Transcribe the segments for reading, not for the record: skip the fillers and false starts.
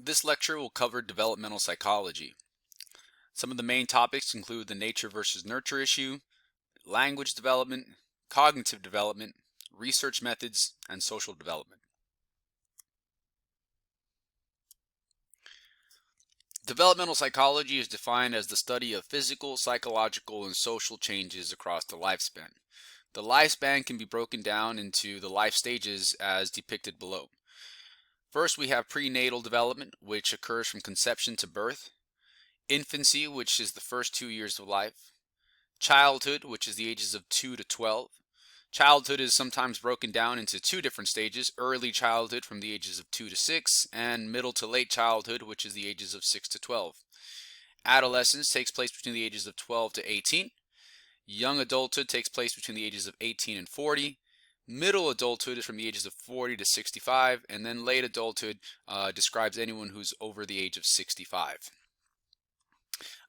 This lecture will cover developmental psychology. Some of the main topics include the nature versus nurture issue, language development, cognitive development, research methods, and social development. Developmental psychology is defined as the study of physical, psychological, and social changes across the lifespan. The lifespan can be broken down into the life stages as depicted below. First, we have prenatal development, which occurs from conception to birth. Infancy, which is the first 2 years of life. Childhood, which is the ages of 2 to 12. Childhood is sometimes broken down into two different stages: early childhood from the ages of 2 to 6, and middle to late childhood, which is the ages of 6 to 12. Adolescence takes place between the ages of 12 to 18. Young adulthood takes place between the ages of 18 and 40. Middle adulthood is from the ages of 40 to 65, and then late adulthood describes anyone who's over the age of 65.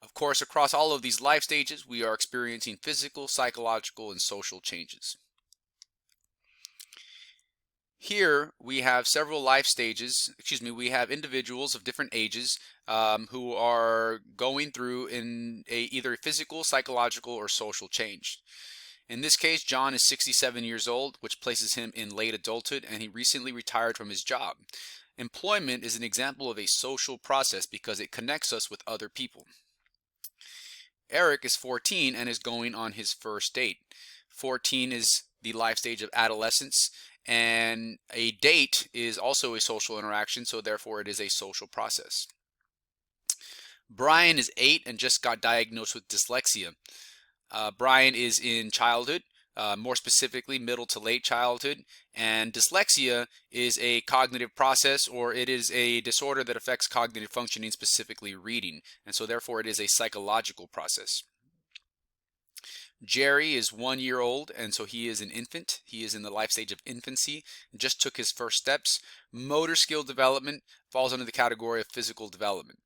Of course, across all of these life stages, we are experiencing physical, psychological, and social changes. Here we have several life stages, we have individuals of different ages who are going through either physical, psychological, or social change. In this case, John is 67 years old, which places him in late adulthood, and he recently retired from his job. Employment is an example of a social process because it connects us with other people. Eric is 14 and is going on his first date. 14 is the life stage of adolescence, and a date is also a social interaction, so therefore it is a social process. Brian is 8 and just got diagnosed with dyslexia. Brian is in childhood, more specifically middle to late childhood, and dyslexia is a cognitive process, or it is a disorder that affects cognitive functioning, specifically reading, and so therefore it is a psychological process. Jerry is 1 year old, and so he is an infant. He is in the life stage of infancy and just took his first steps. Motor skill development falls under the category of physical development.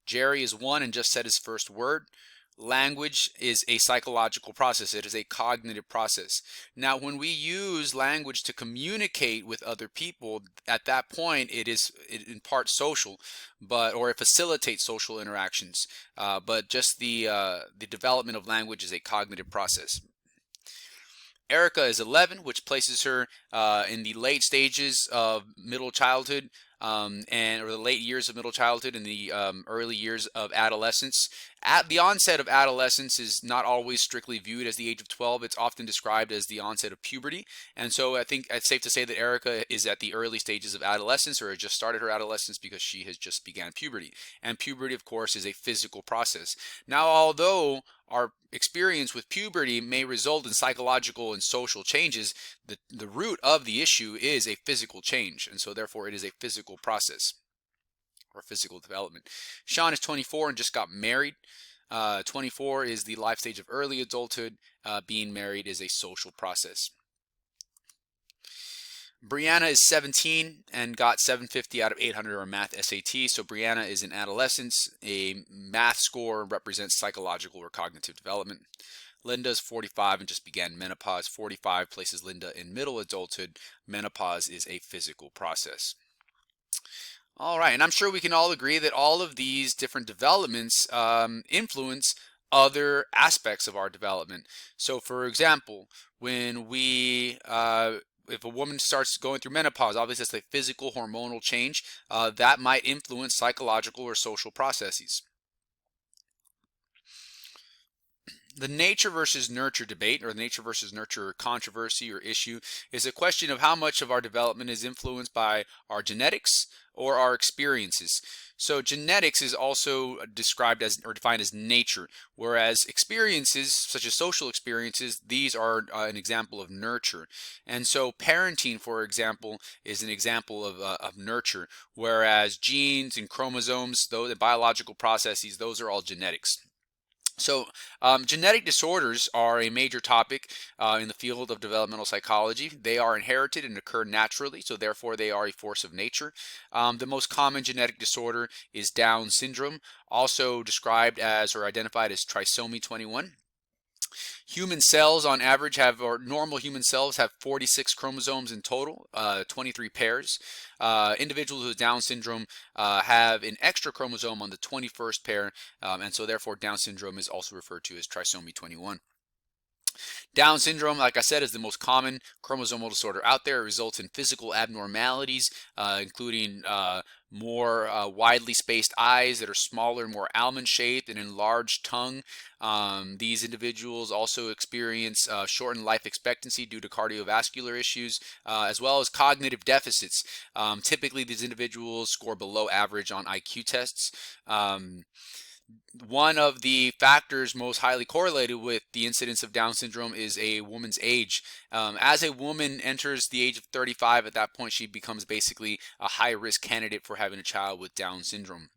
Jerry is 1 and just said his first word. Language is a psychological process. It is a cognitive process. Now, when we use language to communicate with other people, at that point, it is in part social, or it facilitates social interactions. But just the development of language is a cognitive process. Erica is 11, which places her in the late stages of middle childhood, or the late years of middle childhood and the early years of adolescence. At the onset of adolescence is not always strictly viewed as the age of 12. It's often described as the onset of puberty. And so I think it's safe to say that Erica is at the early stages of adolescence, or has just started her adolescence, because she has just began puberty. And puberty, of course, is a physical process. Now, although our experience with puberty may result in psychological and social changes, the root of the issue is a physical change, and so therefore it is a physical process or physical development. Sean is 24 and just got married. 24 is the life stage of early adulthood. Being married is a social process. Brianna is 17 and got 750 out of 800 on math SAT. So Brianna is in adolescence. A math score represents psychological or cognitive development. Linda is 45 and just began menopause. 45 places Linda in middle adulthood. Menopause is a physical process. All right, and I'm sure we can all agree that all of these different developments influence other aspects of our development. So, for example, when if a woman starts going through menopause, obviously that's a physical hormonal change that might influence psychological or social processes. The nature versus nurture debate, or the nature versus nurture controversy or issue, is a question of how much of our development is influenced by our genetics or our experiences. So genetics is also described as, or defined as, nature, whereas experiences, such as social experiences, these are an example of nurture. And so parenting, for example, is an example of nurture, whereas genes and chromosomes, the biological processes, those are all genetics. So genetic disorders are a major topic in the field of developmental psychology. They are inherited and occur naturally, so therefore they are a force of nature. The most common genetic disorder is Down syndrome, also described as or identified as trisomy 21. Human cells on average have, or normal human cells have 46 chromosomes in total, 23 pairs. Individuals with Down syndrome have an extra chromosome on the 21st pair, and so therefore Down syndrome is also referred to as trisomy 21. Down syndrome, like I said, is the most common chromosomal disorder out there. It results in physical abnormalities, including more widely spaced eyes that are smaller, more almond-shaped, and enlarged tongue. These individuals also experience shortened life expectancy due to cardiovascular issues, as well as cognitive deficits. Typically, these individuals score below average on IQ tests. One of the factors most highly correlated with the incidence of Down syndrome is a woman's age. As a woman enters the age of 35, at that point she becomes basically a high-risk candidate for having a child with Down syndrome.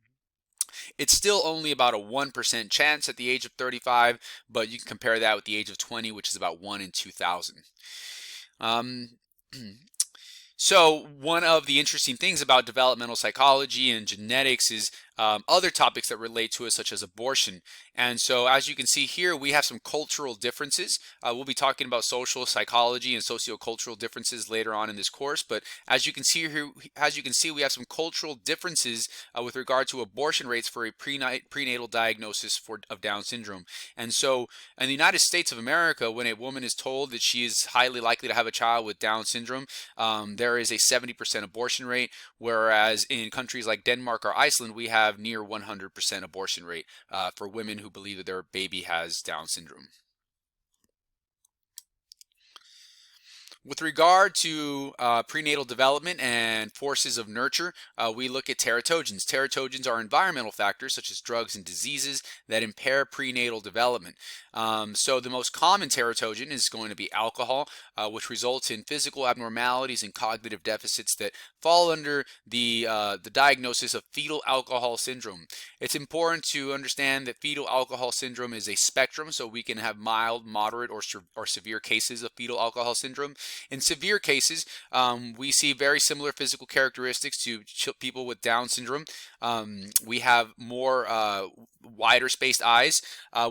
It's still only about a 1% chance at the age of 35, but you can compare that with the age of 20, which is about 1 in 2,000. So one of the interesting things about developmental psychology and genetics is other topics that relate to it, such as abortion. And so as you can see here, we have some cultural differences. We'll be talking about social psychology and sociocultural differences later on in this course. But as you can see here, we have some cultural differences with regard to abortion rates for a prenatal diagnosis of Down syndrome. And so in the United States of America, when a woman is told that she is highly likely to have a child with Down syndrome, there is a 70% abortion rate, whereas in countries like Denmark or Iceland, we have near 100% abortion rate for women who believe that their baby has Down syndrome. With regard to prenatal development and forces of nurture, we look at teratogens. Teratogens are environmental factors such as drugs and diseases that impair prenatal development. So the most common teratogen is going to be alcohol, which results in physical abnormalities and cognitive deficits that fall under the diagnosis of fetal alcohol syndrome. It's important to understand that fetal alcohol syndrome is a spectrum, so we can have mild, moderate, or severe cases of fetal alcohol syndrome. In severe cases, we see very similar physical characteristics to people with Down syndrome. We have more wider spaced eyes.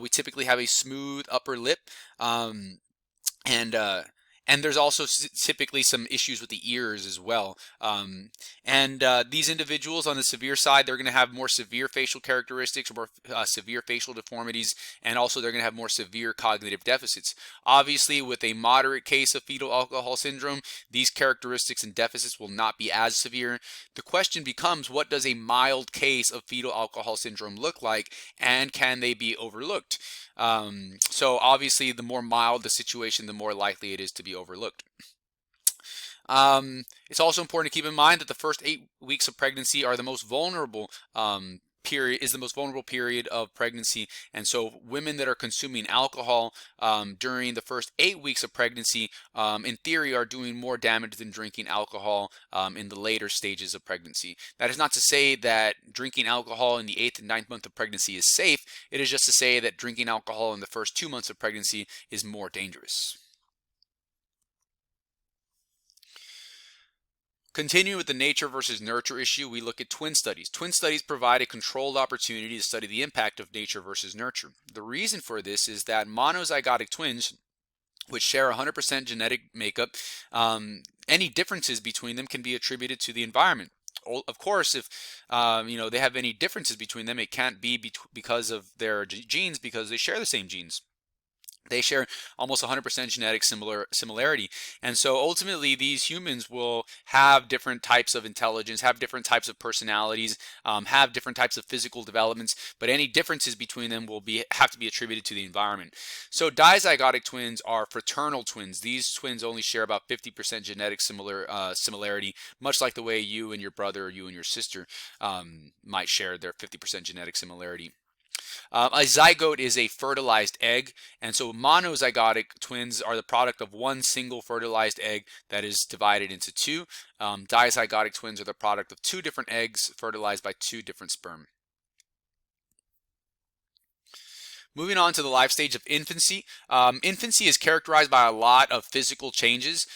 We typically have a smooth upper lip, and there's also typically some issues with the ears as well. These individuals on the severe side, they're going to have more severe facial characteristics, or more severe facial deformities, and also they're going to have more severe cognitive deficits. Obviously, with a moderate case of fetal alcohol syndrome, these characteristics and deficits will not be as severe. The question becomes, what does a mild case of fetal alcohol syndrome look like, and can they be overlooked? So obviously, the more mild the situation, the more likely it is to be overlooked. It's also important to keep in mind that the first 8 weeks of pregnancy are the most vulnerable period of pregnancy, and so women that are consuming alcohol during the first 8 weeks of pregnancy, in theory, are doing more damage than drinking alcohol in the later stages of pregnancy. That is not to say that drinking alcohol in the 8th and 9th month of pregnancy is safe. It is just to say that drinking alcohol in the first 2 months of pregnancy is more dangerous. Continuing with the nature versus nurture issue, we look at twin studies. Twin studies provide a controlled opportunity to study the impact of nature versus nurture. The reason for this is that monozygotic twins, which share 100% genetic makeup, any differences between them can be attributed to the environment. Of course, if they have any differences between them, it can't be because of their genes, because they share the same genes. They share almost 100% genetic similarity. And so ultimately, these humans will have different types of intelligence, have different types of personalities, have different types of physical developments, but any differences between them will have to be attributed to the environment. So dizygotic twins are fraternal twins. These twins only share about 50% genetic similarity, much like the way you and your brother or you and your sister might share their 50% genetic similarity. A zygote is a fertilized egg, and so monozygotic twins are the product of one single fertilized egg that is divided into two. Dizygotic twins are the product of two different eggs fertilized by two different sperm. Moving on to the life stage of infancy. Infancy is characterized by a lot of physical changes,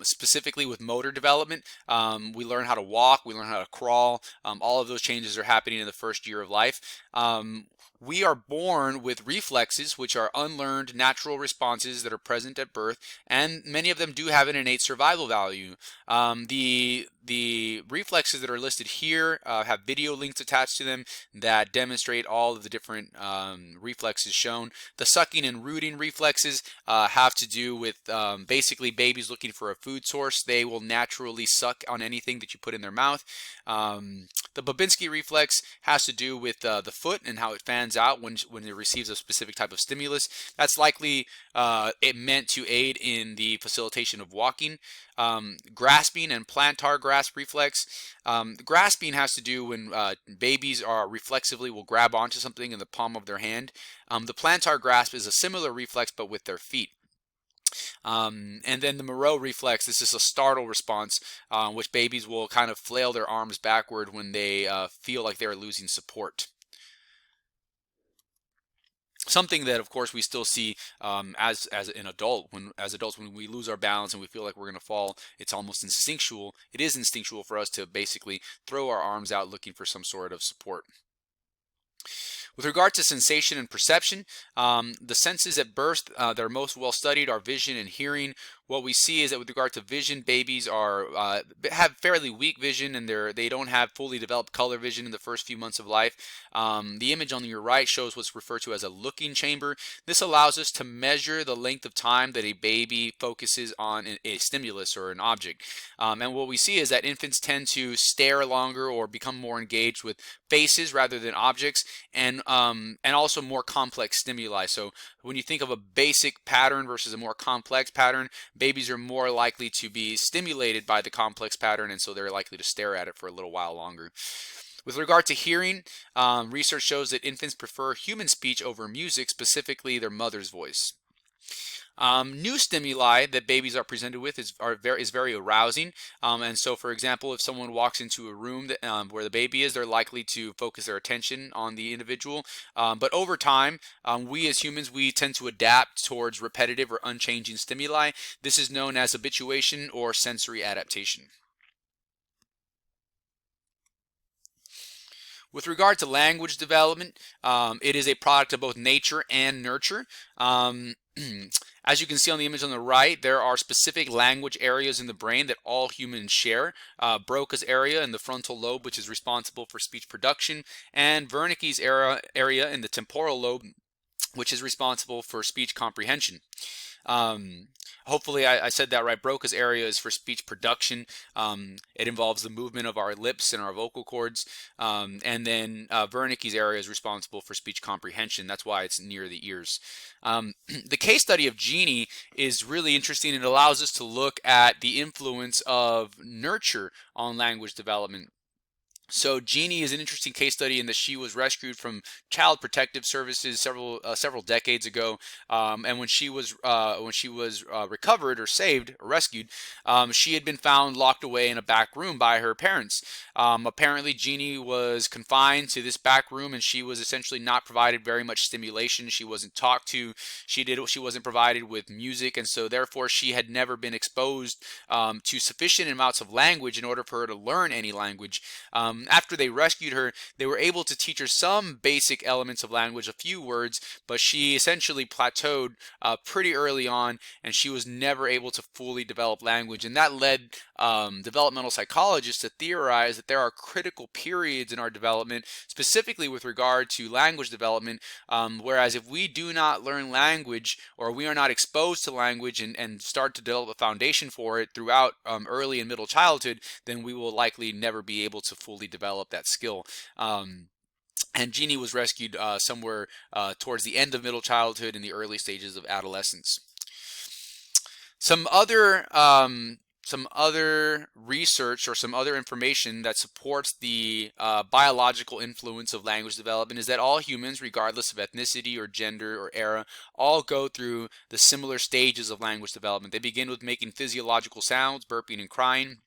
specifically with motor development. We learn how to walk, we learn how to crawl. All of those changes are happening in the first year of life. We are born with reflexes, which are unlearned natural responses that are present at birth, and many of them do have an innate survival value. The reflexes that are listed here have video links attached to them that demonstrate all of the different reflexes shown. The sucking and rooting reflexes have to do with basically babies looking for a food source. They will naturally suck on anything that you put in their mouth. The Babinski reflex has to do with the foot and how it fans out when it receives a specific type of stimulus. That's likely it meant to aid in the facilitation of walking. Grasping and plantar grasp reflex. Grasping has to do when babies are reflexively will grab onto something in the palm of their hand. The plantar grasp is a similar reflex but with their feet. And then the Moreau reflex, this is a startle response, which babies will kind of flail their arms backward when they feel like they're losing support. Something that, of course, we still see as an adult. As adults, when we lose our balance and we feel like we're going to fall, it's almost instinctual. It is instinctual for us to basically throw our arms out looking for some sort of support. With regard to sensation and perception, the senses at birth that are most well studied are vision and hearing. What we see is that with regard to vision, babies have fairly weak vision, and they don't have fully developed color vision in the first few months of life. The image on your right shows what's referred to as a looking chamber. This allows us to measure the length of time that a baby focuses on a stimulus or an object. And what we see is that infants tend to stare longer or become more engaged with faces rather than objects, and also more complex stimuli. So when you think of a basic pattern versus a more complex pattern, babies are more likely to be stimulated by the complex pattern, and so they're likely to stare at it for a little while longer. With regard to hearing, research shows that infants prefer human speech over music, specifically their mother's voice. New stimuli that babies are presented with is very arousing, and so, for example, if someone walks into a room where the baby is, they're likely to focus their attention on the individual. But over time, we as humans, we tend to adapt towards repetitive or unchanging stimuli. This is known as habituation or sensory adaptation. With regard to language development, it is a product of both nature and nurture. As you can see on the image on the right, there are specific language areas in the brain that all humans share. Broca's area in the frontal lobe, which is responsible for speech production, and Wernicke's area in the temporal lobe, which is responsible for speech comprehension. Hopefully I said that right. Broca's area is for speech production. It involves the movement of our lips and our vocal cords. And then Wernicke's area is responsible for speech comprehension. That's why it's near the ears. The case study of Jeannie is really interesting. It allows us to look at the influence of nurture on language development. So Jeannie is an interesting case study in that she was rescued from Child Protective Services several decades ago, and when she was recovered or saved or rescued, she had been found locked away in a back room by her parents. Apparently, Jeannie was confined to this back room, and she was essentially not provided very much stimulation. She wasn't talked to. She wasn't provided with music, and so therefore she had never been exposed to sufficient amounts of language in order for her to learn any language. After they rescued her, they were able to teach her some basic elements of language, a few words, but she essentially plateaued pretty early on, and she was never able to fully develop language. And that led developmental psychologists to theorize that there are critical periods in our development, specifically with regard to language development, whereas if we do not learn language, or we are not exposed to language and start to develop a foundation for it throughout early and middle childhood, then we will likely never be able to fully develop that skill. And Jeannie was rescued somewhere towards the end of middle childhood and the early stages of adolescence. Some other research or some other information that supports the biological influence of language development is that all humans, regardless of ethnicity or gender or era, all go through the similar stages of language development. They begin with making physiological sounds, burping and crying.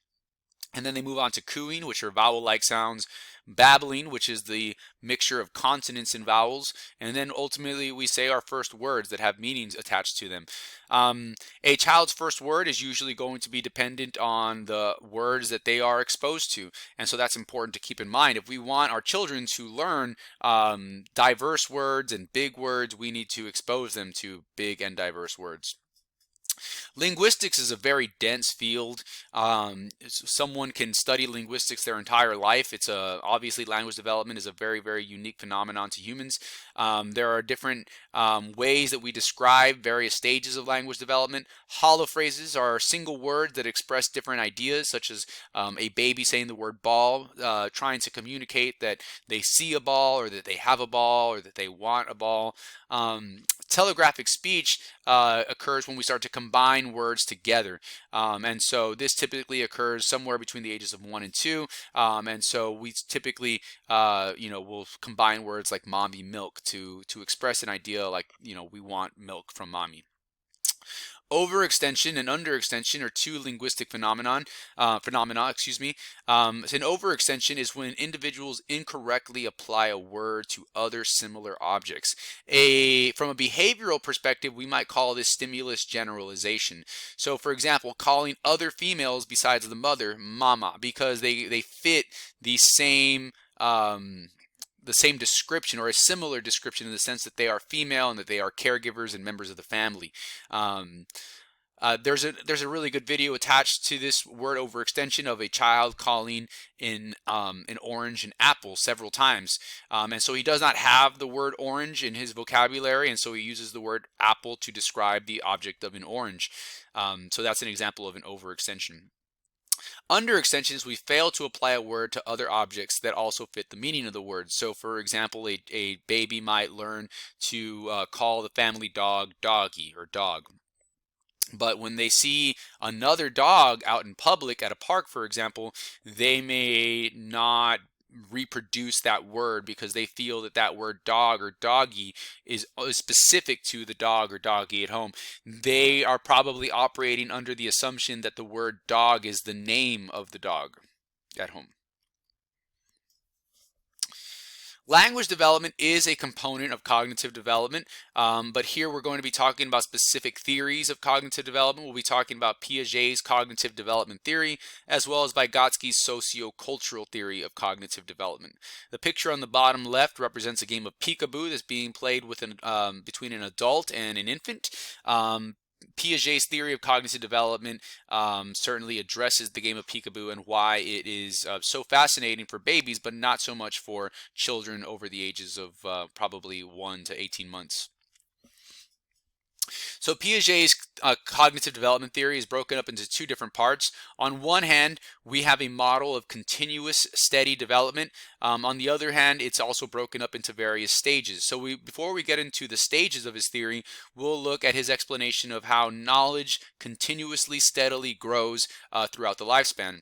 And then they move on to cooing, which are vowel-like sounds, babbling, which is the mixture of consonants and vowels, and then ultimately we say our first words that have meanings attached to them. A child's first word is usually going to be dependent on the words that they are exposed to, and so that's important to keep in mind. If we want our children to learn diverse words and big words, we need to expose them to big and diverse words. Linguistics is a very dense field. Someone can study linguistics their entire life. Obviously language development is a very, very unique phenomenon to humans. There are different ways that we describe various stages of language development. Hollow phrases are single words that express different ideas, such as a baby saying the word ball, trying to communicate that they see a ball, or that they have a ball, or that they want a ball. Telegraphic speech occurs when we start to combine words together, and so this typically occurs somewhere between the ages of 1 and 2, and so we typically will combine words like mommy, milk to express an idea like, we want milk from mommy. Overextension and underextension are two linguistic phenomena. So an overextension is when individuals incorrectly apply a word to other similar objects. From a behavioral perspective, we might call this stimulus generalization. So, for example, calling other females besides the mother mama, because they fit the same description, or a similar description, in the sense that they are female and that they are caregivers and members of the family. There's a really good video attached to this word overextension of a child calling an orange an apple several times, and so he does not have the word orange in his vocabulary, and so he uses the word apple to describe the object of an orange. So that's an example of an overextension. Underextension is we fail to apply a word to other objects that also fit the meaning of the word. So, for example, a baby might learn to call the family dog doggy or dog. But when they see another dog out in public at a park, for example, they may not reproduce that word because they feel that that word dog or doggy is specific to the dog or doggy at home. They are probably operating under the assumption that the word dog is the name of the dog at home. Language development is a component of cognitive development, but here we're going to be talking about specific theories of cognitive development. We'll be talking about Piaget's cognitive development theory, as well as Vygotsky's socio-cultural theory of cognitive development. The picture on the bottom left represents a game of peekaboo that's being played with between an adult and an infant. Piaget's theory of cognitive development certainly addresses the game of peekaboo and why it is so fascinating for babies, but not so much for children over the ages of probably 1 to 18 months. So Piaget's cognitive development theory is broken up into two different parts. On one hand, we have a model of continuous, steady development. On the other hand, it's also broken up into various stages. So before we get into the stages of his theory, we'll look at his explanation of how knowledge continuously, steadily grows throughout the lifespan.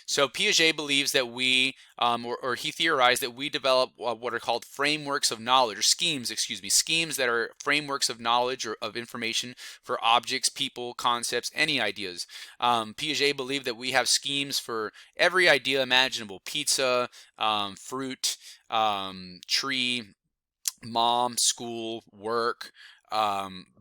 So Piaget believes that or he theorized that we develop what are called frameworks of knowledge, or schemes that are frameworks of knowledge or of information for objects, people, concepts, any ideas. Piaget believed that we have schemes for every idea imaginable: pizza, fruit, tree, mom, school, work,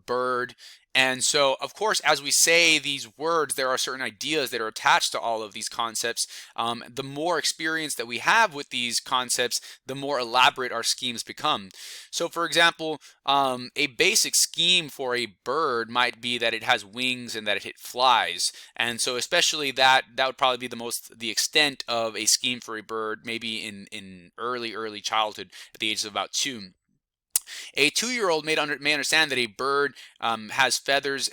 bird. And so, of course, as we say these words, there are certain ideas that are attached to all of these concepts. The more experience that we have with these concepts, the more elaborate our schemes become. So, for example, a basic scheme for a bird might be that it has wings and that it flies. And so, especially that would probably be the extent of a scheme for a bird, maybe in early childhood, at the age of about 2. A 2-year-old may understand that a bird has feathers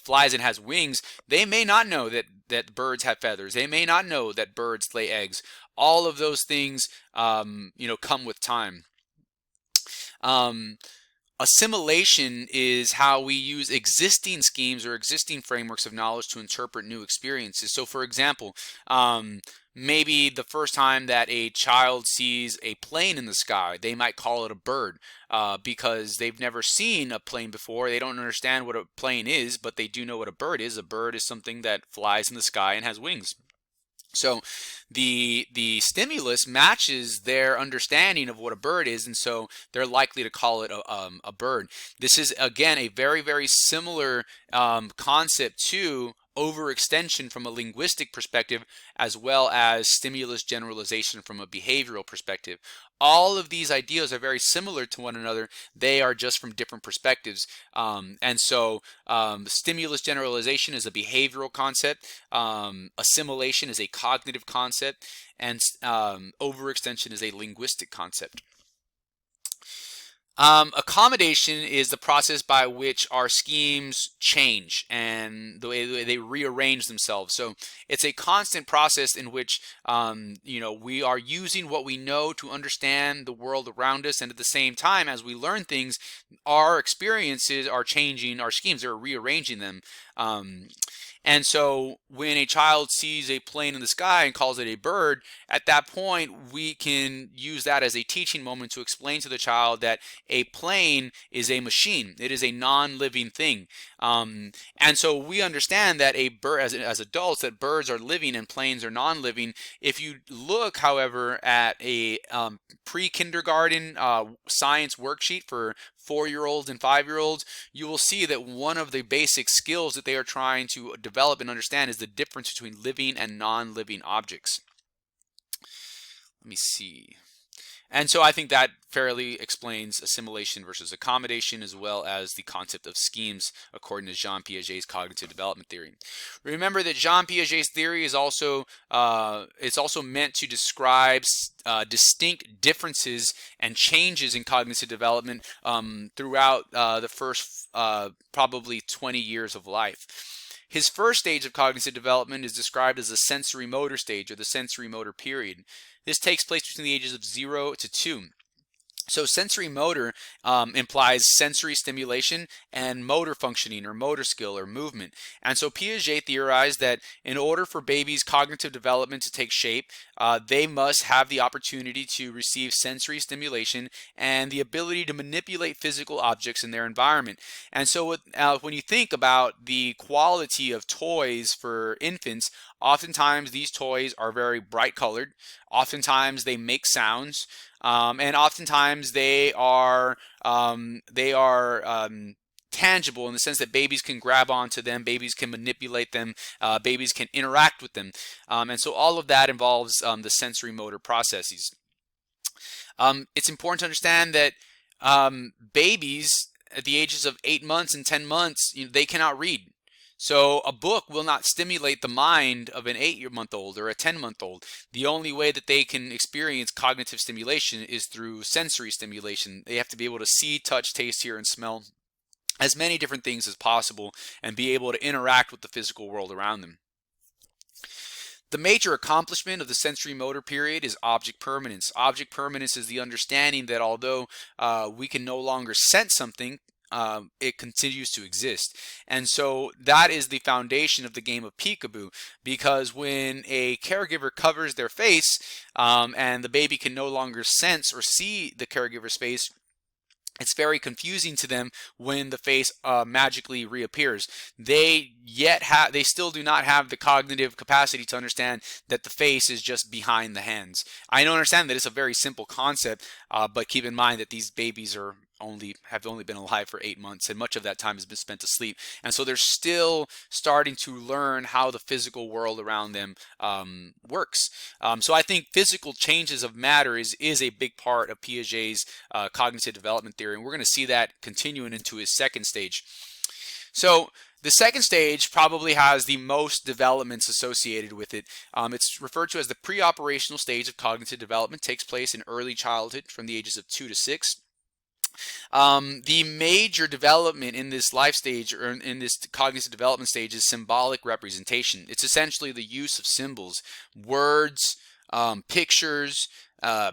flies and has wings. They may not know that birds have feathers. They may not know that birds lay eggs. All of those things, come with time. Assimilation is how we use existing schemes or existing frameworks of knowledge to interpret new experiences. So, for example, maybe the first time that a child sees a plane in the sky, they might call it a bird because they've never seen a plane before. They don't understand what a plane is, but they do know what a bird is. A bird is something that flies in the sky and has wings. So the stimulus matches their understanding of what a bird is, and so they're likely to call it a bird. This is again a very similar concept to overextension from a linguistic perspective, as well as stimulus generalization from a behavioral perspective. All of these ideas are very similar to one another. They are just from different perspectives. And so stimulus generalization is a behavioral concept. Assimilation is a cognitive concept. And overextension is a linguistic concept. Accommodation is the process by which our schemes change and the way they rearrange themselves. So it's a constant process in which we are using what we know to understand the world around us, and at the same time, as we learn things, our experiences are changing, our schemes are rearranging them. And so when a child sees a plane in the sky and calls it a bird, at that point we can use that as a teaching moment to explain to the child that a plane is a machine. It is a non-living thing. And so we understand that a bird, as adults, that birds are living and planes are non-living. If you look, however, at a pre-kindergarten science worksheet for 4-year-olds and 5-year-olds, you will see that one of the basic skills that they are trying to develop and understand is the difference between living and non-living objects. Let me see. And so I think that fairly explains assimilation versus accommodation, as well as the concept of schemes according to Jean Piaget's cognitive development theory. Remember that Jean Piaget's theory is also meant to describe distinct differences and changes in cognitive development throughout the first probably 20 years of life. His first stage of cognitive development is described as the sensory motor stage, or the sensory motor period. This takes place between the ages of 0 to 2. So sensory motor implies sensory stimulation and motor functioning, or motor skill, or movement. And so Piaget theorized that in order for babies' cognitive development to take shape, they must have the opportunity to receive sensory stimulation and the ability to manipulate physical objects in their environment. And so when you think about the quality of toys for infants, oftentimes these toys are very bright colored. Oftentimes they make sounds. And oftentimes they are tangible in the sense that babies can grab onto them, babies can manipulate them, babies can interact with them. And so all of that involves the sensory motor processes. It's important to understand that babies at the ages of 8 months and 10 months, they cannot read. So a book will not stimulate the mind of an 8-month-old or a 10-month-old. The only way that they can experience cognitive stimulation is through sensory stimulation. They have to be able to see, touch, taste, hear, and smell as many different things as possible and be able to interact with the physical world around them. The major accomplishment of the sensory motor period is object permanence. Object permanence is the understanding that although we can no longer sense something, it continues to exist. And so that is the foundation of the game of peekaboo, because when a caregiver covers their face and the baby can no longer sense or see the caregiver's face, it's very confusing to them when the face magically reappears. They still do not have the cognitive capacity to understand that the face is just behind the hands. I don't understand that it's a very simple concept, but keep in mind that these babies have only been alive for 8 months, and much of that time has been spent asleep. And so they're still starting to learn how the physical world around them works. So I think physical changes of matter is a big part of Piaget's cognitive development theory, and we're going to see that continuing into his second stage. So the second stage probably has the most developments associated with it. It's referred to as the pre-operational stage of cognitive development. It takes place in early childhood from the ages of 2 to 6. The major development in this life stage, or in this cognitive development stage, is symbolic representation. It's essentially the use of symbols, words, pictures,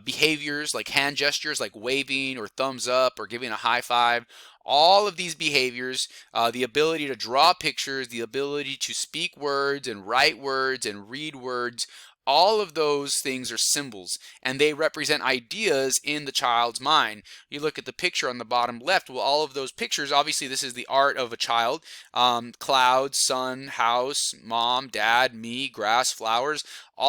behaviors like hand gestures, like waving or thumbs up or giving a high five. All of these behaviors, the ability to draw pictures, the ability to speak words and write words and read words, All of those things are symbols, and they represent ideas in the child's mind. You look at the picture on the bottom left, well, all of those pictures, obviously this is the art of a child. Clouds, sun, house, mom, dad, me, grass, flowers,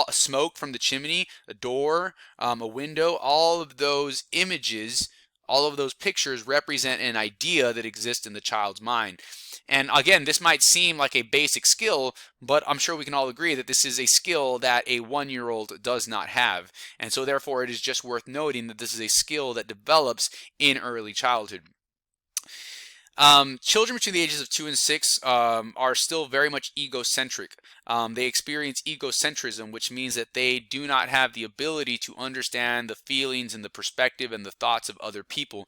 smoke from the chimney, a door, a window. All of those images, all of those pictures represent an idea that exists in the child's mind. And again, this might seem like a basic skill, but I'm sure we can all agree that this is a skill that a 1-year-old does not have. And so therefore it is just worth noting that this is a skill that develops in early childhood. Children between the ages of 2 and 6 are still very much egocentric. They experience egocentrism, which means that they do not have the ability to understand the feelings and the perspective and the thoughts of other people.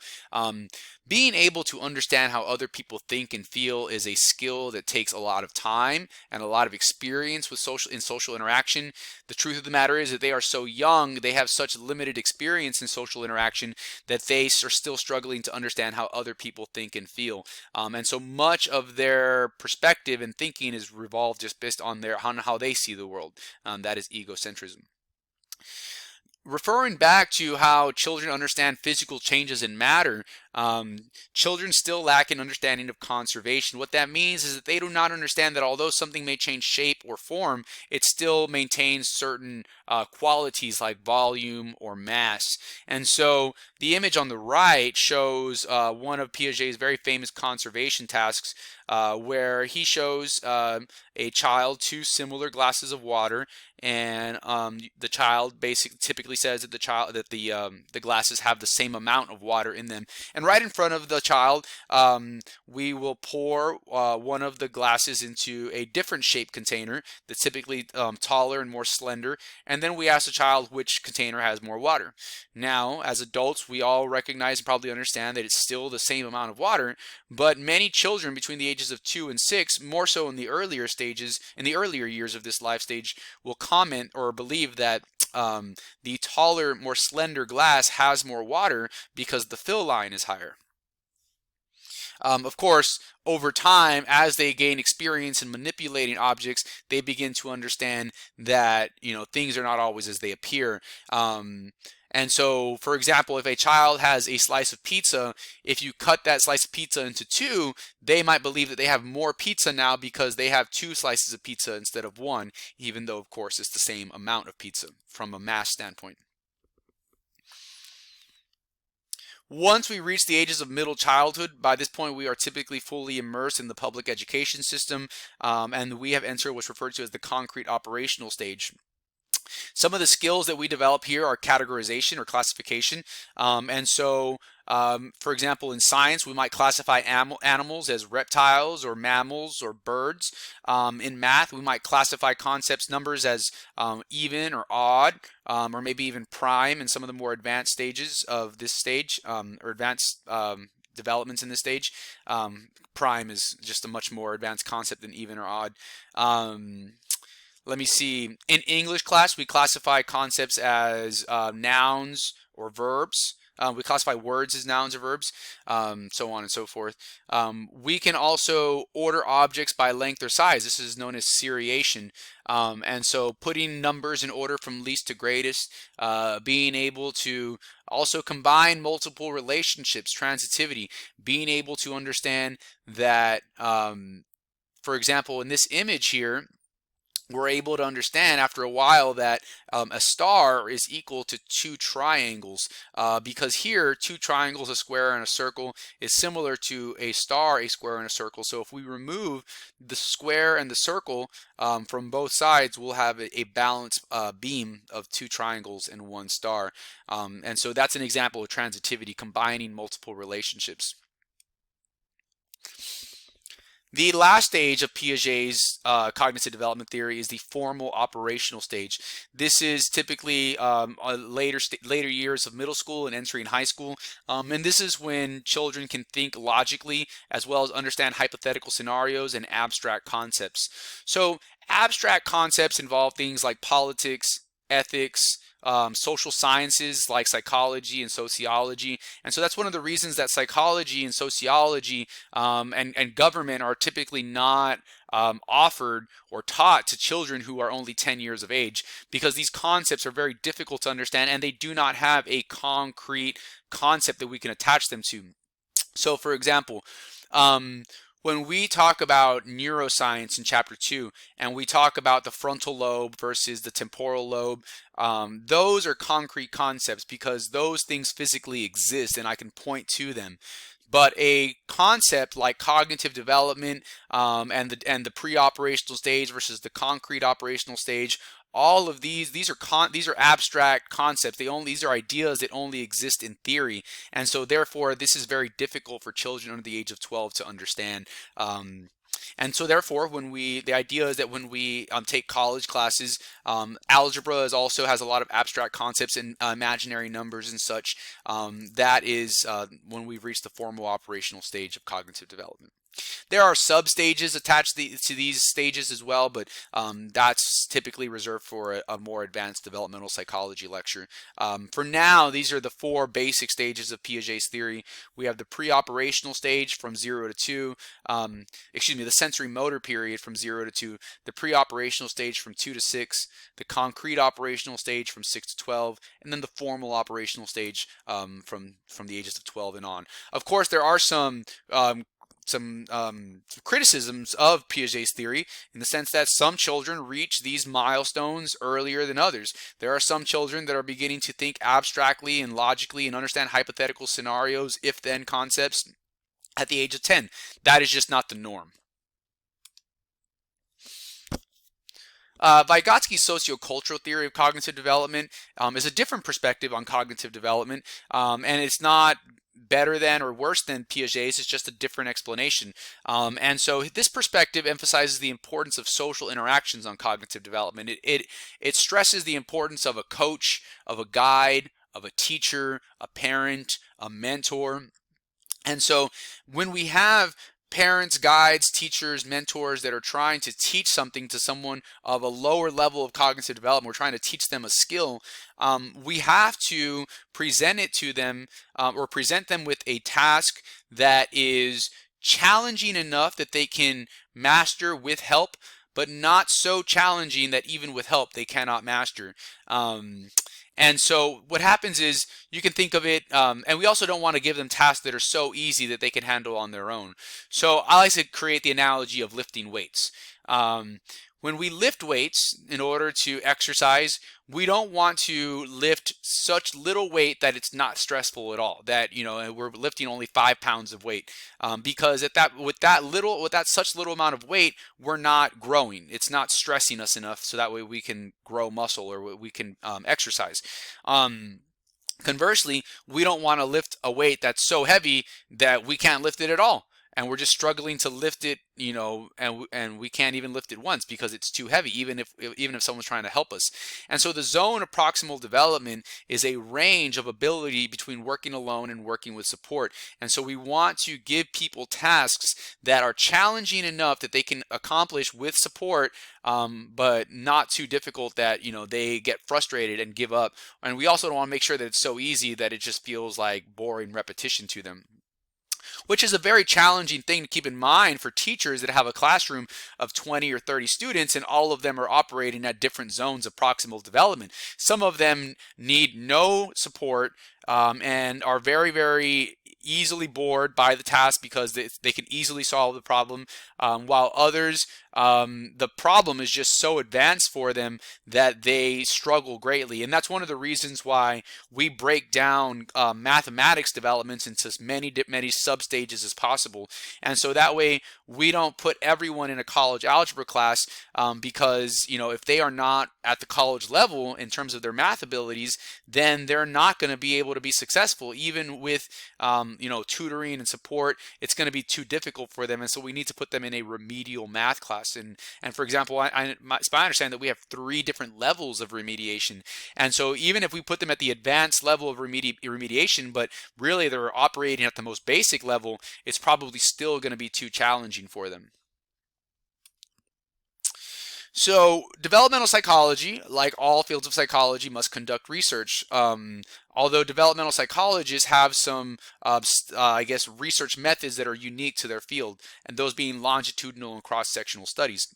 Being able to understand how other people think and feel is a skill that takes a lot of time and a lot of experience with social interaction. The truth of the matter is that they are so young, they have such limited experience in social interaction that they are still struggling to understand how other people think and feel. And so much of their perspective and thinking is revolved just based on how they see the world. That is egocentrism. Referring back to how children understand physical changes in matter, children still lack an understanding of conservation. What that means is that they do not understand that although something may change shape or form, it still maintains certain qualities like volume or mass. And so the image on the right shows one of Piaget's very famous conservation tasks, where he shows a child 2 similar glasses of water, and the child typically says that the glasses have the same amount of water in them. And right in front of the child, we will pour one of the glasses into a different shaped container that's typically taller and more slender, and then we ask the child which container has more water. Now, as adults, we all recognize and probably understand that it's still the same amount of water, but many children between the ages of 2 and 6, more so in the earlier stages, in the earlier years of this life stage, will comment or believe that the taller, more slender glass has more water because the fill line is higher. Of course, over time, as they gain experience in manipulating objects, they begin to understand that things are not always as they appear. And so, for example, if a child has a slice of pizza, if you cut that slice of pizza into 2, they might believe that they have more pizza now because they have 2 slices of pizza instead of 1, even though, of course, it's the same amount of pizza from a mass standpoint. Once we reach the ages of middle childhood, by this point we are typically fully immersed in the public education system, and we have entered what's referred to as the concrete operational stage. Some of the skills that we develop here are categorization or classification. And so, for example, in science, we might classify animals as reptiles or mammals or birds. In math, we might classify concepts, numbers as even or odd, or maybe even prime in some of the more advanced stages of this stage, or advanced developments in this stage. Prime is just a much more advanced concept than even or odd. Let me see. In English class, we classify concepts as nouns or verbs. We classify words as nouns or verbs, so on and so forth. We can also order objects by length or size. This is known as seriation. And so putting numbers in order from least to greatest, being able to also combine multiple relationships, transitivity, being able to understand that, for example, in this image here, we're able to understand after a while that a star is equal to 2 triangles, because here 2 triangles, a square and a circle, is similar to a star, a square and a circle. So if we remove the square and the circle from both sides, we'll have a balanced beam of 2 triangles and 1 star. And so that's an example of transitivity, combining multiple relationships. The last stage of Piaget's cognitive development theory is the formal operational stage. This is typically later years of middle school and entering high school, and this is when children can think logically as well as understand hypothetical scenarios and abstract concepts. So abstract concepts involve things like politics, ethics, social sciences like psychology and sociology. And so that's one of the reasons that psychology and sociology and government are typically not offered or taught to children who are only 10 years of age, because these concepts are very difficult to understand and they do not have a concrete concept that we can attach them to. So for example, when we talk about neuroscience in chapter 2 and we talk about the frontal lobe versus the temporal lobe, those are concrete concepts because those things physically exist and I can point to them. But a concept like cognitive development and the pre-operational stage versus the concrete operational stage, all of these are abstract concepts. These are ideas that only exist in theory, and so therefore this is very difficult for children under the age of 12 to understand. And so therefore, the idea is that when we take college classes, algebra also has a lot of abstract concepts and imaginary numbers and such. That is when we've reached the formal operational stage of cognitive development. There are sub-stages attached to these stages as well, but that's typically reserved for a more advanced developmental psychology lecture. For now, these are the 4 basic stages of Piaget's theory. We have the pre-operational stage from 0 to 2, the sensory motor period from 0 to 2, the pre-operational stage from 2 to 6, the concrete operational stage from 6 to 12, and then the formal operational stage from the ages of 12 and on. Of course, there are some criticisms of Piaget's theory in the sense that some children reach these milestones earlier than others. There are some children that are beginning to think abstractly and logically and understand hypothetical scenarios, if-then concepts at the age of 10. That is just not the norm. Vygotsky's sociocultural theory of cognitive development is a different perspective on cognitive development, and it's not better than or worse than Piaget's. It's just a different explanation. And so this perspective emphasizes the importance of social interactions on cognitive development. It stresses the importance of a coach, of a guide, of a teacher, a parent, a mentor. And so when we have parents, guides, teachers, mentors that are trying to teach something to someone of a lower level of cognitive development, we're trying to teach them a skill, we have to present it to them or present them with a task that is challenging enough that they can master with help, but not so challenging that even with help they cannot master. And so what happens is you can think of it, and we also don't want to give them tasks that are so easy that they can handle on their own. So I like to create the analogy of lifting weights. When we lift weights in order to exercise, we don't want to lift such little weight that it's not stressful at all. That we're lifting only 5 pounds of weight, because with such little amount of weight, we're not growing. It's not stressing us enough, so that way we can grow muscle or we can exercise. Conversely, we don't want to lift a weight that's so heavy that we can't lift it at all, and we're just struggling to lift it, and we can't even lift it once because it's too heavy, even if someone's trying to help us. And so the zone of proximal development is a range of ability between working alone and working with support. And so we want to give people tasks that are challenging enough that they can accomplish with support, but not too difficult that they get frustrated and give up. And we also don't want to make sure that it's so easy that it just feels like boring repetition to them, which is a very challenging thing to keep in mind for teachers that have a classroom of 20 or 30 students and all of them are operating at different zones of proximal development. Some of them need no support and are very, very easily bored by the task because they can easily solve the problem, while others, the problem is just so advanced for them that they struggle greatly. And that's one of the reasons why we break down mathematics developments into as many sub-stages as possible. And so that way we don't put everyone in a college algebra class, because if they are not at the college level in terms of their math abilities, then they're not going to be able to be successful. Even with tutoring and support, it's going to be too difficult for them, and so we need to put them in a remedial math class. And for example, I understand that we have 3 different levels of remediation, and so even if we put them at the advanced level of remediation, but really they're operating at the most basic level, it's probably still going to be too challenging for them. So, developmental psychology, like all fields of psychology, must conduct research. Although developmental psychologists have some, I guess, research methods that are unique to their field, and those being longitudinal and cross-sectional studies.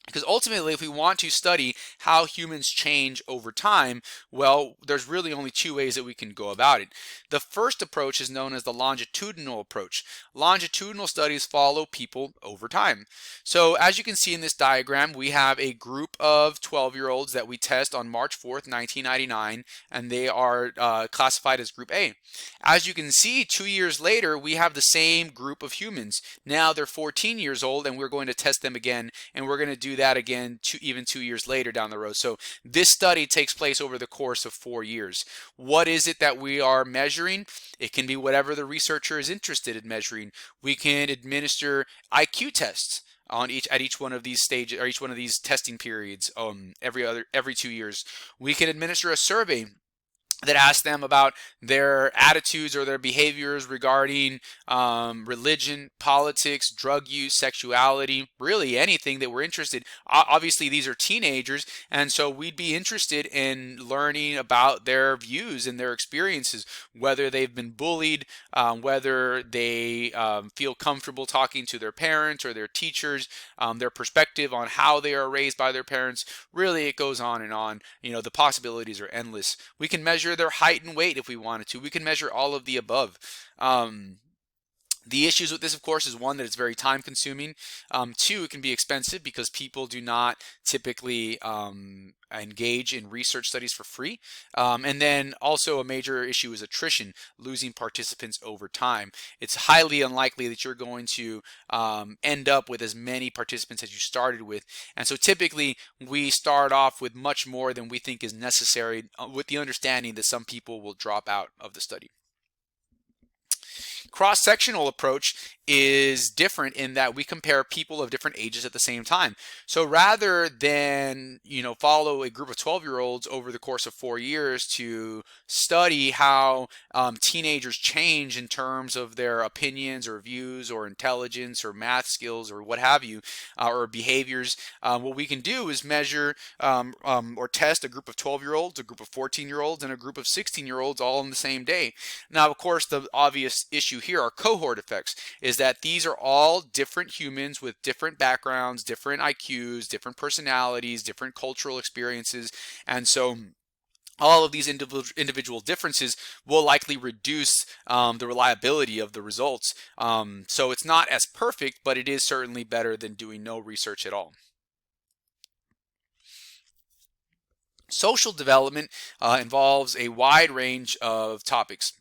Because ultimately, if we want to study how humans change over time, well, there's really only two ways that we can go about it. The first approach is known as the longitudinal approach. Longitudinal studies follow people over time. So as you can see in this diagram, we have a group of 12-year-olds that we test on March 4th, 1999, and they are classified as Group A. As you can see, 2 years later, we have the same group of humans. Now they're 14 years old, and we're going to test them again, and we're going to do that again even 2 years later down the road. So this study takes place over the course of 4 years. What is it that we are measuring? It can be whatever the researcher is interested in measuring. We can administer IQ tests at each one of these stages, or each one of these testing periods, every 2 years. We can administer a survey that asks them about their attitudes or their behaviors regarding religion, politics, drug use, sexuality, really anything that we're interested. Obviously, these are teenagers, and so we'd be interested in learning about their views and their experiences, whether they've been bullied, whether they feel comfortable talking to their parents or their teachers, their perspective on how they are raised by their parents. Really, it goes on and on. You know, the possibilities are endless. We can measure their height and weight if we wanted to. We can measure all of the above. The issues with this, of course, is one, that it's very time consuming. Two, it can be expensive because people do not typically engage in research studies for free. And then also a major issue is attrition, losing participants over time. It's highly unlikely that you're going to end up with as many participants as you started with. And so typically we start off with much more than we think is necessary, with the understanding that some people will drop out of the study. Cross-sectional approach is different in that we compare people of different ages at the same time. So rather than, follow a group of 12-year-olds over the course of 4 years to study how teenagers change in terms of their opinions or views or intelligence or math skills or what have you, or behaviors, what we can do is measure or test a group of 12-year-olds, a group of 14-year-olds, and a group of 16-year-olds all on the same day. Now, of course, the obvious issue here are cohort effects, is that these are all different humans with different backgrounds, different IQs, different personalities, different cultural experiences, and so all of these individual differences will likely reduce the reliability of the results. So it's not as perfect, but it is certainly better than doing no research at all. Social development involves a wide range of topics.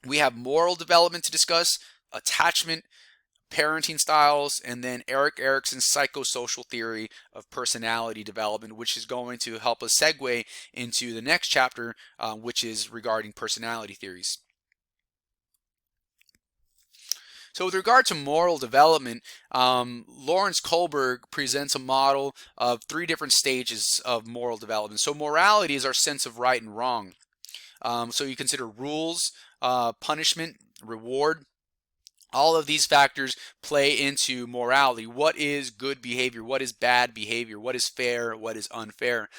We have moral development to discuss, attachment, parenting styles, and then Erik Erikson's psychosocial theory of personality development, which is going to help us segue into the next chapter, which is regarding personality theories. So with regard to moral development, Lawrence Kohlberg presents a model of 3 different stages of moral development. So morality is our sense of right and wrong. So you consider rules, punishment, reward. All of these factors play into morality. What is good behavior? What is bad behavior? What is fair? What is unfair?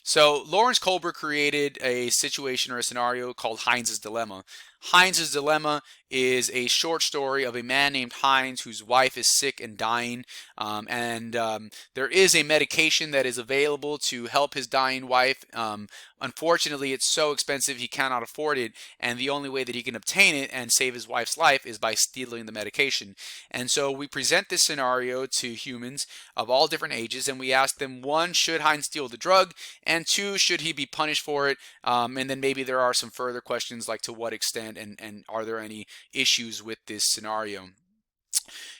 So Lawrence Kohlberg created a situation or a scenario called Heinz's Dilemma. Heinz's Dilemma is a short story of a man named Heinz whose wife is sick and dying, there is a medication that is available to help his dying wife. Unfortunately, it's so expensive he cannot afford it, and the only way that he can obtain it and save his wife's life is by stealing the medication. And so we present this scenario to humans of all different ages, and we ask them, 1, should Heinz steal the drug? And 2, should he be punished for it? And then maybe there are some further questions like to what extent and are there any issues with this scenario.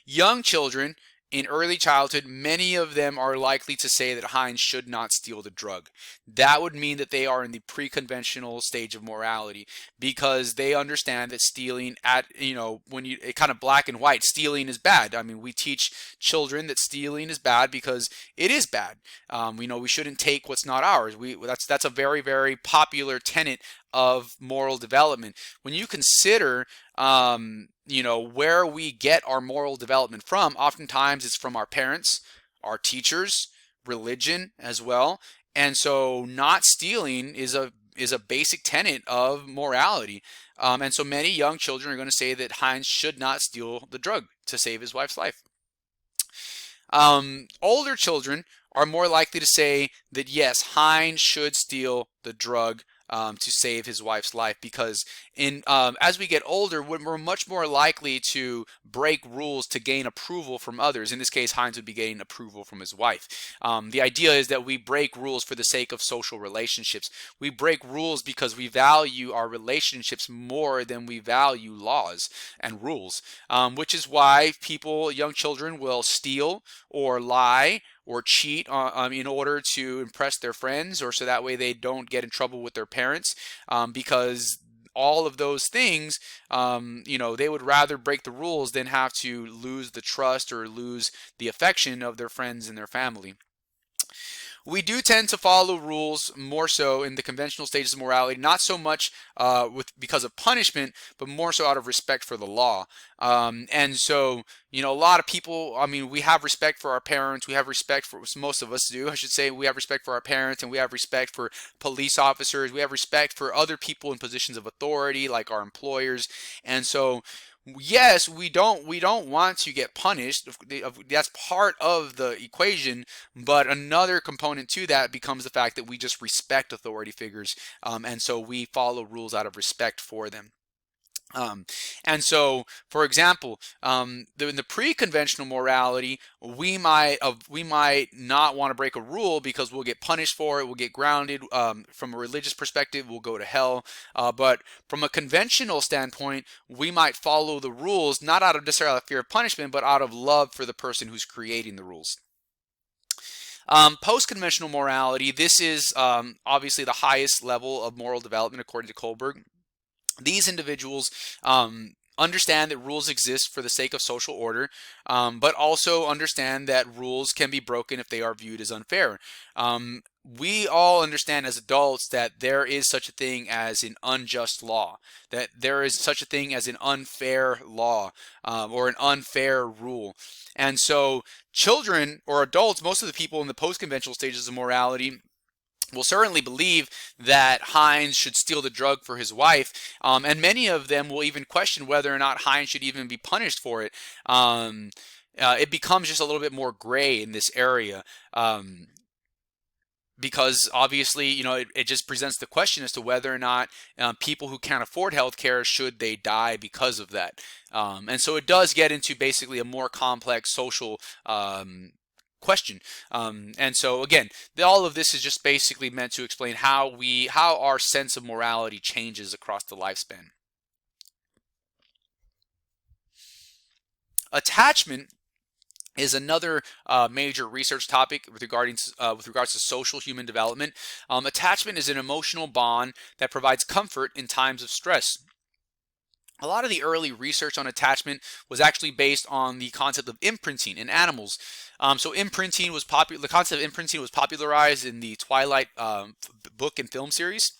Young children in early childhood, many of them are likely to say that Heinz should not steal the drug. That would mean that they are in the pre-conventional stage of morality, because they understand that stealing kind of black and white, stealing is bad. I mean, we teach children that stealing is bad because it is bad. We shouldn't take what's not ours. That's a very, very popular tenet of moral development. When you consider where we get our moral development from, oftentimes it's from our parents, our teachers, religion as well. And so not stealing is a basic tenet of morality. And so many young children are going to say that Heinz should not steal the drug to save his wife's life. Older children are more likely to say that yes, Heinz should steal the drug to save his wife's life, because as we get older, we're much more likely to break rules to gain approval from others. In this case, Heinz would be getting approval from his wife. The idea is that we break rules for the sake of social relationships. We break rules because we value our relationships more than we value laws and rules, which is why young children will steal or lie or cheat in order to impress their friends, or so that way they don't get in trouble with their parents, because all of those things, they would rather break the rules than have to lose the trust or lose the affection of their friends and their family. We do tend to follow rules more so in the conventional stages of morality, not so much because of punishment, but more so out of respect for the law. And so, a lot of people, we have respect for our parents. We have respect for, most of us do, I should say, we have respect for our parents, and we have respect for police officers. We have respect for other people in positions of authority, like our employers. And so, yes, we don't want to get punished. That's part of the equation, but another component to that becomes the fact that we just respect authority figures, and so we follow rules out of respect for them. And so, for example, in the pre-conventional morality, we might not want to break a rule because we'll get punished for it, we'll get grounded. From a religious perspective, we'll go to hell. But from a conventional standpoint, we might follow the rules not out of necessarily fear of punishment, but out of love for the person who's creating the rules. Post-conventional morality, this is obviously the highest level of moral development according to Kohlberg. These individuals understand that rules exist for the sake of social order, but also understand that rules can be broken if they are viewed as unfair. We all understand as adults that there is such a thing as an unjust law, that there is such a thing as an unfair law or an unfair rule. And so children or adults, most of the people in the post-conventional stages of morality, will certainly believe that Heinz should steal the drug for his wife, and many of them will even question whether or not Heinz should even be punished for it. It becomes just a little bit more gray in this area, because obviously, it just presents the question as to whether or not people who can't afford health care, should they die because of that. And so it does get into basically a more complex social question. And so again, all of this is just basically meant to explain how our sense of morality changes across the lifespan. Attachment is another major research topic with regards to social human development. Attachment is an emotional bond that provides comfort in times of stress. A lot of the early research on attachment was actually based on the concept of imprinting in animals. So imprinting was the concept of imprinting was popularized in the Twilight book and film series.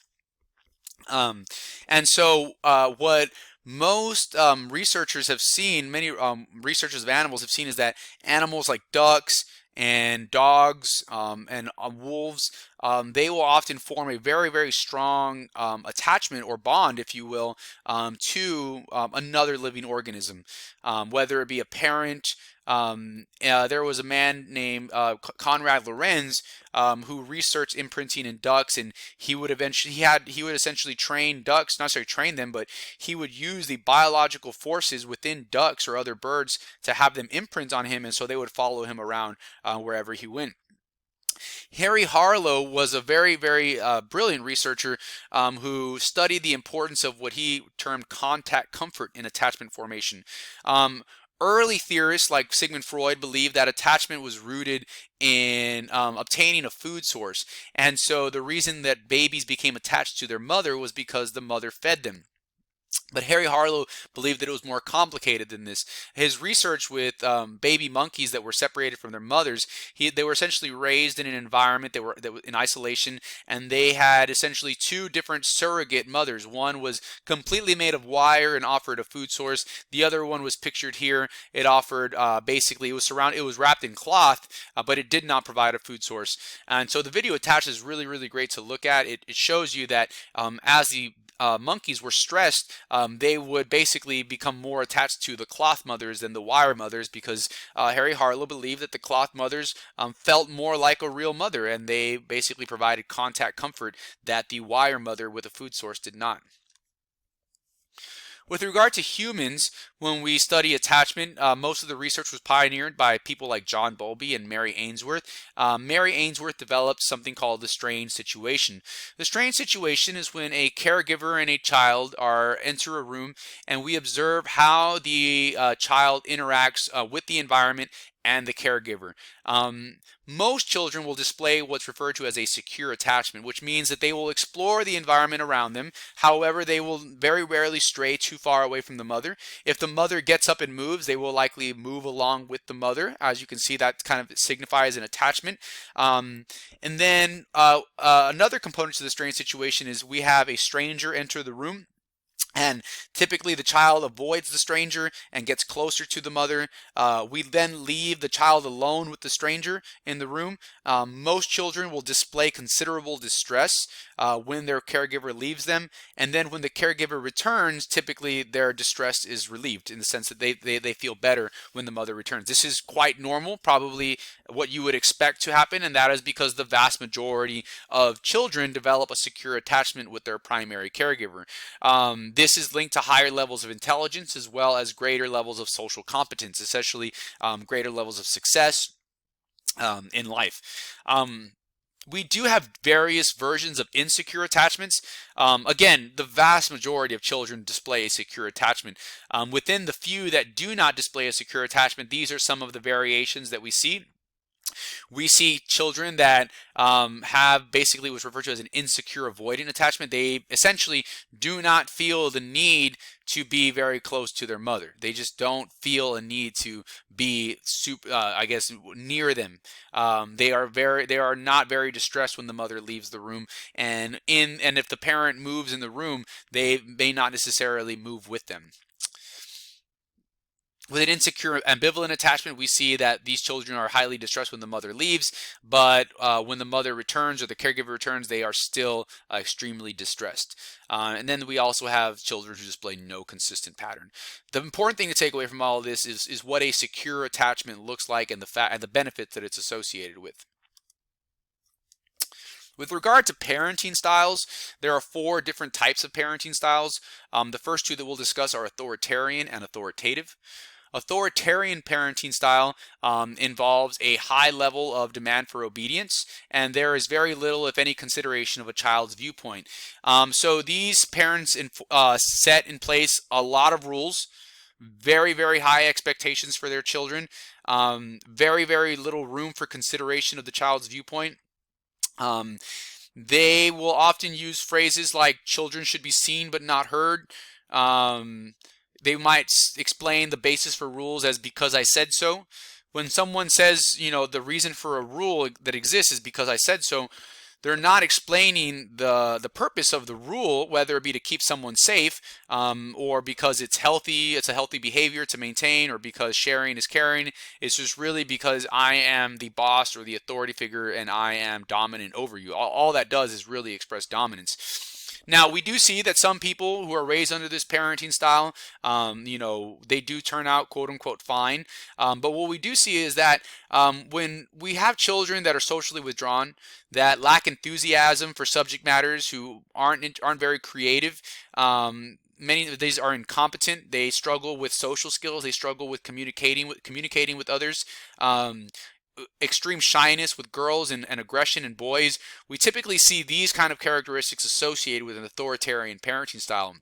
And so what most researchers have seen, many researchers of animals have seen, is that animals like ducks and dogs and wolves, they will often form a very, very strong attachment or bond, if you will, to another living organism, whether it be a parent. There was a man named Conrad Lorenz who researched imprinting in ducks, and he would essentially train ducks, not necessarily train them, but he would use the biological forces within ducks or other birds to have them imprint on him, and so they would follow him around wherever he went. Harry Harlow was a very, very brilliant researcher who studied the importance of what he termed contact comfort in attachment formation. Early theorists like Sigmund Freud believed that attachment was rooted in obtaining a food source. And so the reason that babies became attached to their mother was because the mother fed them. But Harry Harlow believed that it was more complicated than this. His research with baby monkeys that were separated from their mothers, they were essentially raised in an environment that were in isolation, and they had essentially two different surrogate mothers. One was completely made of wire and offered a food source. The other one was pictured here. It offered basically it was wrapped in cloth, but it did not provide a food source. And so the video attached is really, really great to look at. It shows you that as the monkeys were stressed, they would basically become more attached to the cloth mothers than the wire mothers, because Harry Harlow believed that the cloth mothers felt more like a real mother, and they basically provided contact comfort that the wire mother with a food source did not. With regard to humans, when we study attachment, most of the research was pioneered by people like John Bowlby and Mary Ainsworth. Mary Ainsworth developed something called the strange situation. The strange situation is when a caregiver and a child enter a room, and we observe how the child interacts with the environment and the caregiver. Most children will display what's referred to as a secure attachment, which means that they will explore the environment around them. However, they will very rarely stray too far away from the mother. If the mother gets up and moves, they will likely move along with the mother. As you can see, that kind of signifies an attachment. And then another component to the strange situation is we have a stranger enter the room. And typically the child avoids the stranger and gets closer to the mother. We then leave the child alone with the stranger in the room. Most children will display considerable distress when their caregiver leaves them. And then when the caregiver returns, typically their distress is relieved, in the sense that they feel better when the mother returns. This is quite normal, probably what you would expect to happen, and that is because the vast majority of children develop a secure attachment with their primary caregiver. This is linked to higher levels of intelligence, as well as greater levels of social competence, essentially greater levels of success in life. We do have various versions of insecure attachments. Again, the vast majority of children display a secure attachment. Within the few that do not display a secure attachment, these are some of the variations that we see. We see children that have basically what's referred to as an insecure avoidant attachment. They essentially do not feel the need to be very close to their mother. They just don't feel a need to be near them. They are not very distressed when the mother leaves the room, and if the parent moves in the room, they may not necessarily move with them. With an insecure ambivalent attachment, we see that these children are highly distressed when the mother leaves, but when the mother returns or the caregiver returns, they are still extremely distressed. And then we also have children who display no consistent pattern. The important thing to take away from all of this is what a secure attachment looks like, and the benefits that it's associated with. With regard to parenting styles, there are 4 different types of parenting styles. The first 2 that we'll discuss are authoritarian and authoritative. Authoritarian parenting style involves a high level of demand for obedience, and there is very little, if any, consideration of a child's viewpoint. So these parents set in place a lot of rules, very, very high expectations for their children, very, very little room for consideration of the child's viewpoint. They will often use phrases like children should be seen but not heard. They might explain the basis for rules as because I said so. When someone says, the reason for a rule that exists is because I said so, they're not explaining the purpose of the rule, whether it be to keep someone safe, or because it's a healthy behavior to maintain, or because sharing is caring. It's just really because I am the boss or the authority figure and I am dominant over you. All that does is really express dominance. Now, we do see that some people who are raised under this parenting style, they do turn out quote unquote fine. But what we do see is that when we have children that are socially withdrawn, that lack enthusiasm for subject matters, who aren't very creative, many of these are incompetent. They struggle with social skills. They struggle with communicating with others. Extreme shyness with girls and aggression in boys. We typically see these kind of characteristics associated with an authoritarian parenting style,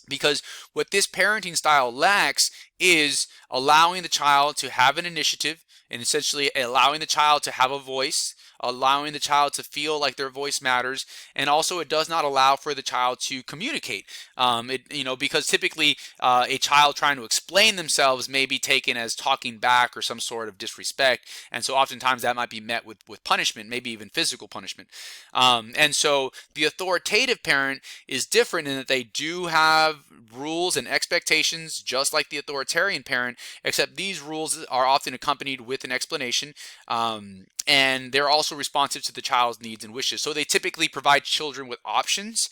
because what this parenting style lacks is allowing the child to have an initiative, and essentially allowing the child to have a voice, allowing the child to feel like their voice matters, and also it does not allow for the child to communicate. Because typically a child trying to explain themselves may be taken as talking back or some sort of disrespect, and so oftentimes that might be met with punishment, maybe even physical punishment. And so the authoritative parent is different in that they do have rules and expectations just like the authoritarian parent, except these rules are often accompanied with an explanation, and they're also responsive to the child's needs and wishes. So they typically provide children with options.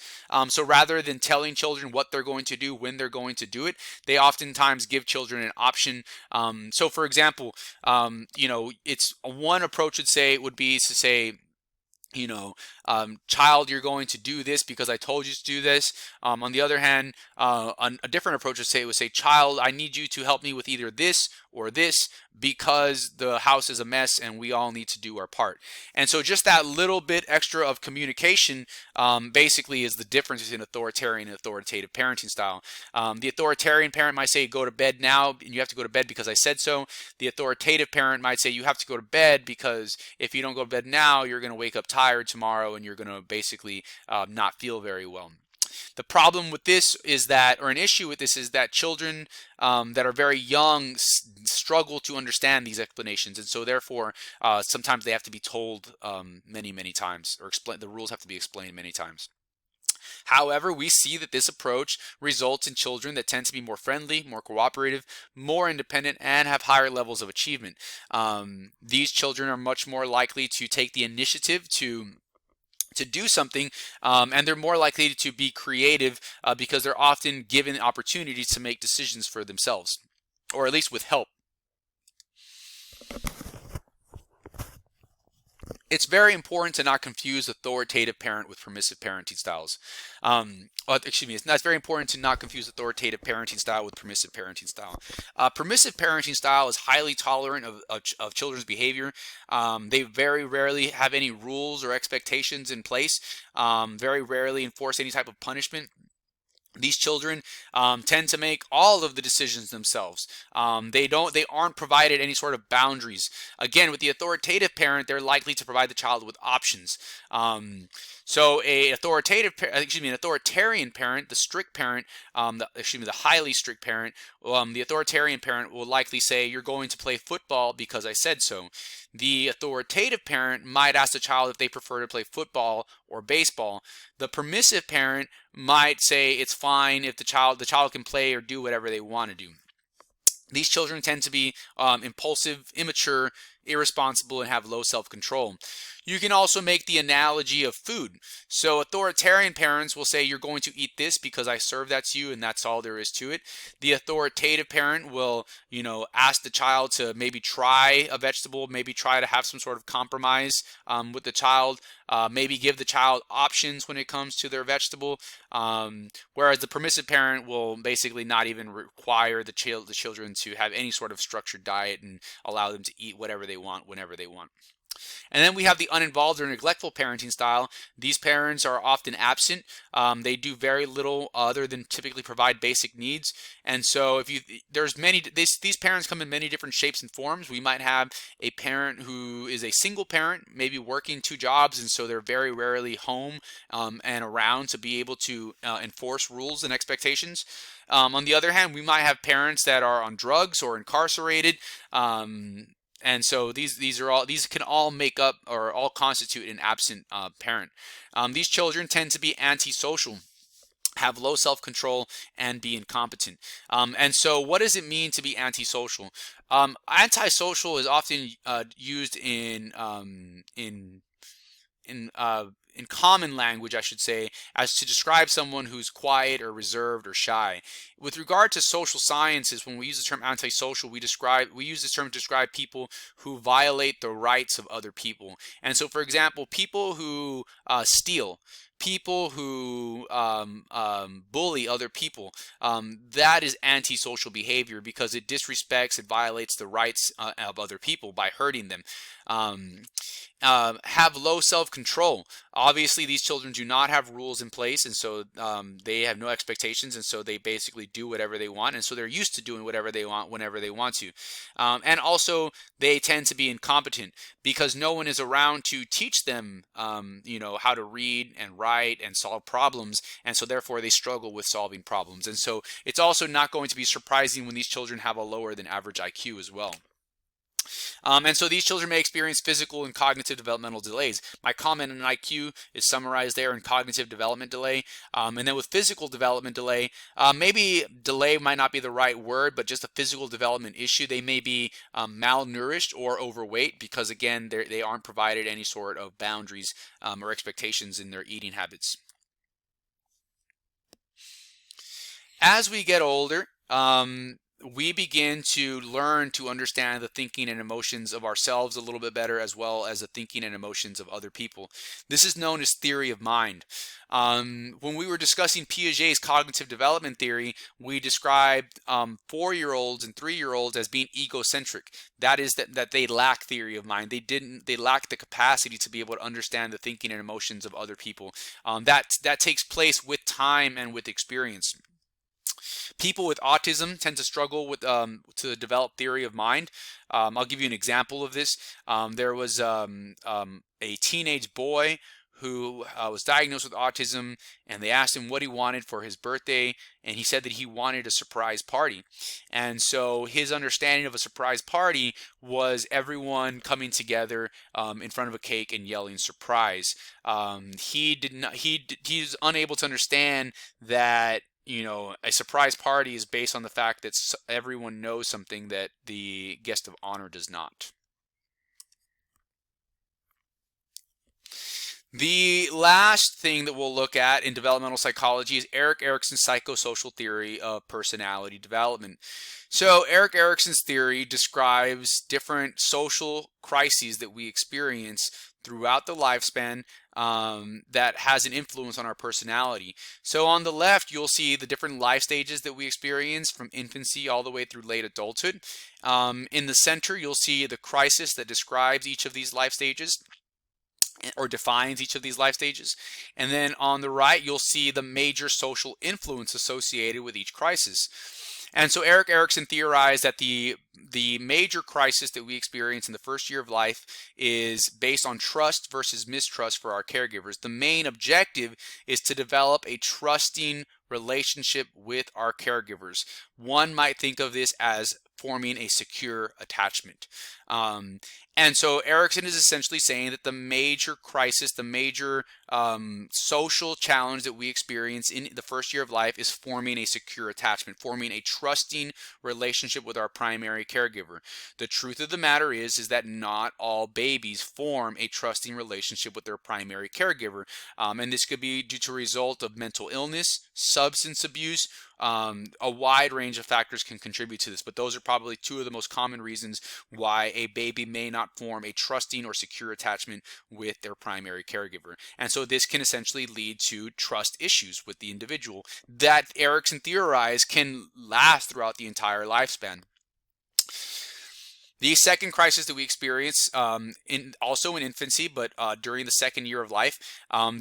So rather than telling children what they're going to do when they're going to do it, they oftentimes give children an option. So for example, it's one approach would be to say, child, you're going to do this because I told you to do this. On the other hand, a different approach would say, child, I need you to help me with either this or this because the house is a mess and we all need to do our part. And so just that little bit extra of communication basically is the difference between authoritarian and authoritative parenting style. The authoritarian parent might say, go to bed now, and you have to go to bed because I said so. The authoritative parent might say, you have to go to bed because if you don't go to bed now, you're going to wake up tired tomorrow and you're going to basically not feel very well. The problem with this is that, or an issue with this is that children that are very young struggle to understand these explanations, and so therefore sometimes they have to be told many, many times, or the rules have to be explained many times. However, we see that this approach results in children that tend to be more friendly, more cooperative, more independent, and have higher levels of achievement. These children are much more likely to take the initiative to do something, and they're more likely to be creative because they're often given opportunities to make decisions for themselves, or at least with help. It's very important to not confuse authoritative parent with permissive parenting styles. It's very important to not confuse authoritative parenting style with permissive parenting style. Permissive parenting style is highly tolerant of children's behavior. They very rarely have any rules or expectations in place, very rarely enforce any type of punishment. These children tend to make all of the decisions themselves. They aren't provided any sort of boundaries. Again, with the authoritative parent, they're likely to provide the child with options. So an authoritarian parent, the strict parent, the highly strict parent, the authoritarian parent will likely say, you're going to play football because I said so. The authoritative parent might ask the child if they prefer to play football or baseball. The permissive parent might say it's fine if the child can play or do whatever they want to do. These children tend to be impulsive, immature, irresponsible, and have low self-control. You can also make the analogy of food. So authoritarian parents will say, you're going to eat this because I served that to you and that's all there is to it. The authoritative parent will, ask the child to maybe try a vegetable, maybe try to have some sort of compromise with the child, maybe give the child options when it comes to their vegetable. Whereas the permissive parent will basically not even require the children to have any sort of structured diet and allow them to eat whatever they want whenever they want. And then we have the uninvolved or neglectful parenting style. These parents are often absent. They do very little other than typically provide basic needs. And so these parents come in many different shapes and forms. We might have a parent who is a single parent, maybe working 2 jobs, and so they're very rarely home and around to be able to enforce rules and expectations. On the other hand, we might have parents that are on drugs or incarcerated. And so these can all make up or all constitute an absent parent. These children tend to be antisocial, have low self-control, and be incompetent. And so what does it mean to be antisocial? Antisocial is often used in common language, I should say, as to describe someone who's quiet or reserved or shy. With regard to social sciences, when we use the term antisocial, we use this term to describe people who violate the rights of other people. And so, for example, people who steal, people who bully other people. That is antisocial behavior because it disrespects, it violates the rights of other people by hurting them. Have low self-control. Obviously, these children do not have rules in place, and so they have no expectations, and so they basically do whatever they want, and so they're used to doing whatever they want whenever they want to. And also, they tend to be incompetent because no one is around to teach them, how to read and write and solve problems, and so therefore they struggle with solving problems. And so it's also not going to be surprising when these children have a lower than average IQ as well. And so these children may experience physical and cognitive developmental delays. My comment on IQ is summarized there in cognitive development delay. And then with physical development delay, maybe delay might not be the right word, but just a physical development issue. They may be malnourished or overweight because, again, they aren't provided any sort of boundaries or expectations in their eating habits. As we get older, we begin to learn to understand the thinking and emotions of ourselves a little bit better, as well as the thinking and emotions of other people. This is known as theory of mind. When we were discussing Piaget's cognitive development theory, we described 4-year-olds and 3-year-olds as being egocentric. That is that they lack theory of mind. They lack the capacity to be able to understand the thinking and emotions of other people. That takes place with time and with experience. People with autism tend to struggle with to develop theory of mind. I'll give you an example of this. There was a teenage boy who was diagnosed with autism, and they asked him what he wanted for his birthday, and he said that he wanted a surprise party. And so his understanding of a surprise party was everyone coming together in front of a cake and yelling surprise. He's unable to understand that a surprise party is based on the fact that everyone knows something that the guest of honor does not. The last thing that we'll look at in developmental psychology is Erik Erikson's psychosocial theory of personality development. So Erik Erikson's theory describes different social crises that we experience throughout the lifespan that has an influence on our personality. So on the left, you'll see the different life stages that we experience from infancy all the way through late adulthood. In the center, you'll see the crisis that describes each of these life stages, or defines each of these life stages. And then on the right, you'll see the major social influence associated with each crisis. And so Erik Erikson theorized that the major crisis that we experience in the first year of life is based on trust versus mistrust for our caregivers. The main objective is to develop a trusting relationship with our caregivers. One might think of this as forming a secure attachment. And so Erikson is essentially saying that the major crisis, the major social challenge that we experience in the first year of life is forming a secure attachment, forming a trusting relationship with our primary caregiver. The truth of the matter is that not all babies form a trusting relationship with their primary caregiver. And this could be due to a result of mental illness, substance abuse. A wide range of factors can contribute to this, but those are probably two of the most common reasons why a baby may not form a trusting or secure attachment with their primary caregiver. And so this can essentially lead to trust issues with the individual that Erikson theorized can last throughout the entire lifespan. The second crisis that we experience also in infancy, but during the second year of life,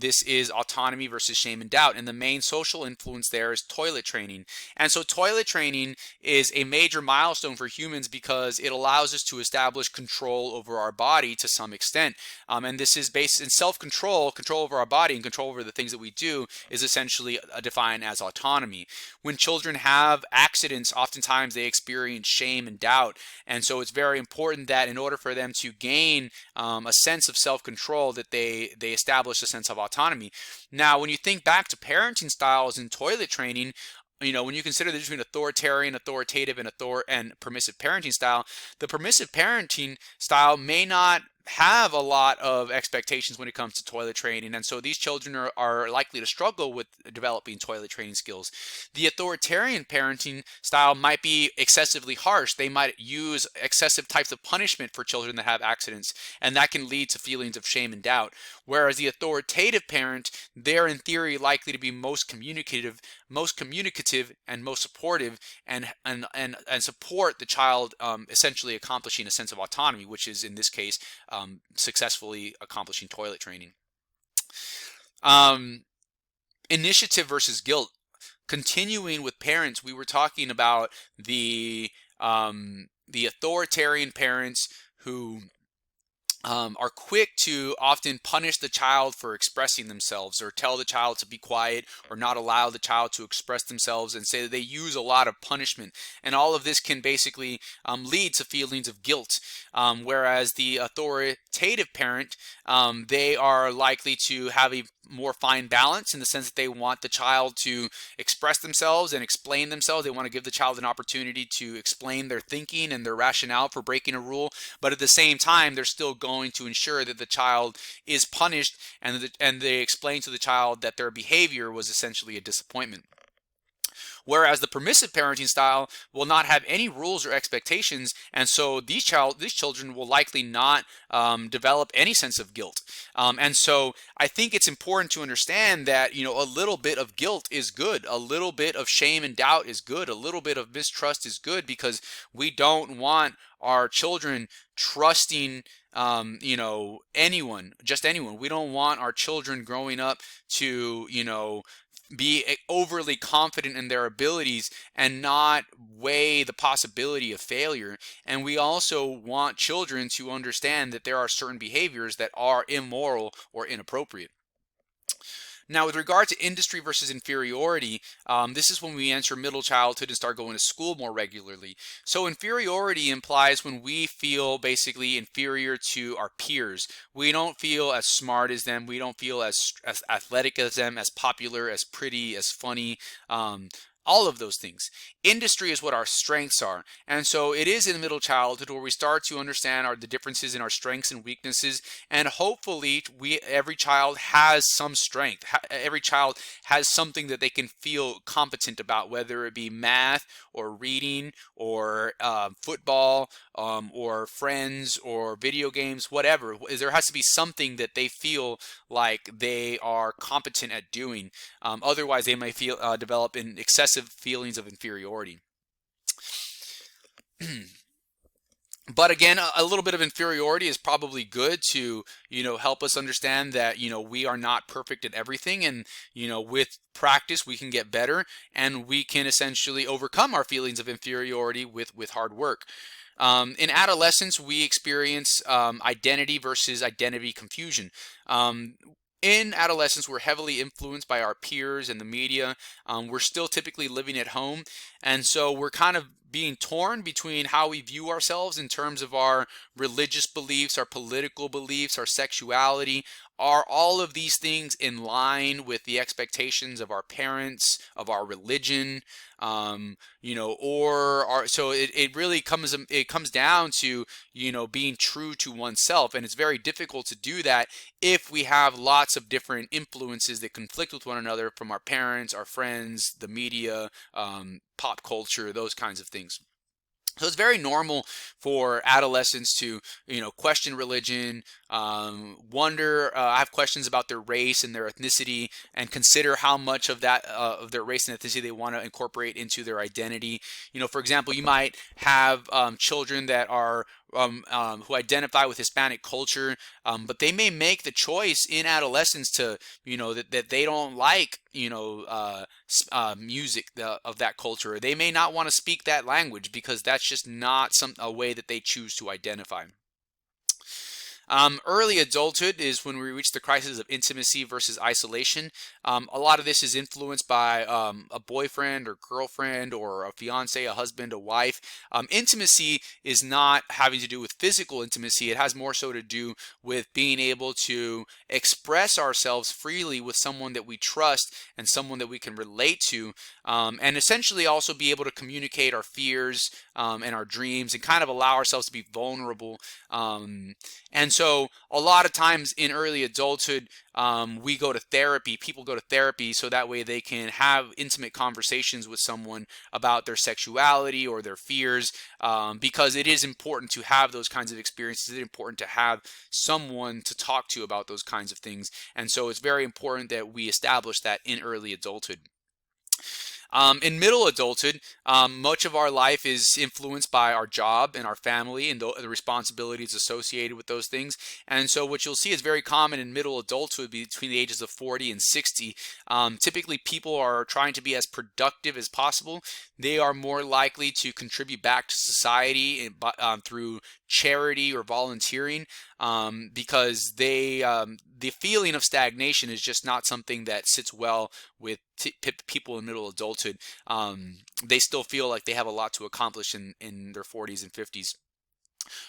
this is autonomy versus shame and doubt. And the main social influence there is toilet training. And so toilet training is a major milestone for humans because it allows us to establish control over our body to some extent. And this is based in self-control. Control over our body and control over the things that we do is essentially defined as autonomy. When children have accidents, oftentimes they experience shame and doubt. And so it's very important that in order for them to gain a sense of self-control, that they establish a sense of autonomy. Now, when you think back to parenting styles in toilet training, when you consider the difference between authoritarian, authoritative, and permissive parenting style, the permissive parenting style may not have a lot of expectations when it comes to toilet training, and so these children are likely to struggle with developing toilet training skills. The authoritarian parenting style might be excessively harsh. They might use excessive types of punishment for children that have accidents, and that can lead to feelings of shame and doubt. Whereas the authoritative parent, they're in theory likely to be most communicative, and most supportive, and support the child, essentially accomplishing a sense of autonomy, which is in this case successfully accomplishing toilet training. Initiative versus guilt. Continuing with parents, we were talking about the authoritarian parents who are quick to often punish the child for expressing themselves, or tell the child to be quiet, or not allow the child to express themselves, and say that they use a lot of punishment. And all of this can basically lead to feelings of guilt. Whereas the authoritative parent, they are likely to have a more fine balance, in the sense that they want the child to express themselves and explain themselves. They want to give the child an opportunity to explain their thinking and their rationale for breaking a rule, but at the same time they're still going to ensure that the child is punished, and they explain to the child that their behavior was essentially a disappointment. Whereas the permissive parenting style will not have any rules or expectations, and so these children will likely not develop any sense of guilt. And so I think it's important to understand that, you know, a little bit of guilt is good, a little bit of shame and doubt is good, a little bit of mistrust is good, because we don't want our children trusting you know, just anyone. We don't want our children growing up to, you know, be overly confident in their abilities and not weigh the possibility of failure. And we also want children to understand that there are certain behaviors that are immoral or inappropriate. Now, with regard to industry versus inferiority, this is when we enter middle childhood and start going to school more regularly. So inferiority implies when we feel basically inferior to our peers. We don't feel as smart as them. We don't feel as athletic as them, as popular, as pretty, as funny. All of those things. Industry is what our strengths are. And so it is in middle childhood where we start to understand the differences in our strengths and weaknesses. And hopefully every child has some strength. Every child has something that they can feel competent about, whether it be math or reading or football or friends or video games, whatever. There has to be something that they feel like they are competent at doing. Otherwise, they may develop in excessive feelings of inferiority. But again, a little bit of inferiority is probably good to, you know, help us understand that, you know, we are not perfect at everything, and, you know, with practice we can get better, and we can essentially overcome our feelings of inferiority with hard work. In adolescence, we experience identity versus identity confusion. In adolescence, we're heavily influenced by our peers and the media. We're still typically living at home, and so we're kind of being torn between how we view ourselves in terms of our religious beliefs, our political beliefs, our sexuality. Are all of these things in line with the expectations of our parents, of our religion? You know, so it really comes down to, you know, being true to oneself, and it's very difficult to do that if we have lots of different influences that conflict with one another, from our parents, our friends, the media, pop culture, those kinds of things. So it's very normal for adolescents to, you know, question religion, have questions about their race and their ethnicity, and consider how much of that of their race and ethnicity they want to incorporate into their identity. You know, for example, you might have children that are who identify with Hispanic culture, but they may make the choice in adolescence to, you know, that they don't like, you know, music of that culture. Or they may not want to speak that language because that's just not a way that they choose to identify. Early adulthood is when we reach the crisis of intimacy versus isolation. A lot of this is influenced by a boyfriend or girlfriend or a fiance, a husband, a wife. Intimacy is not having to do with physical intimacy. It has more so to do with being able to express ourselves freely with someone that we trust and someone that we can relate to, and essentially also be able to communicate our fears and our dreams, and kind of allow ourselves to be vulnerable. And so a lot of times in early adulthood, we go to therapy, people go to therapy so that way they can have intimate conversations with someone about their sexuality or their fears, because it is important to have those kinds of experiences. It's important to have someone to talk to about those kinds of things. And so it's very important that we establish that in early adulthood. In middle adulthood, much of our life is influenced by our job and our family and the responsibilities associated with those things. And so what you'll see is very common in middle adulthood between the ages of 40 and 60. Typically, people are trying to be as productive as possible. They are more likely to contribute back to society through charity or volunteering, because the feeling of stagnation is just not something that sits well with people in middle adulthood. They still feel like they have a lot to accomplish in their 40s and 50s.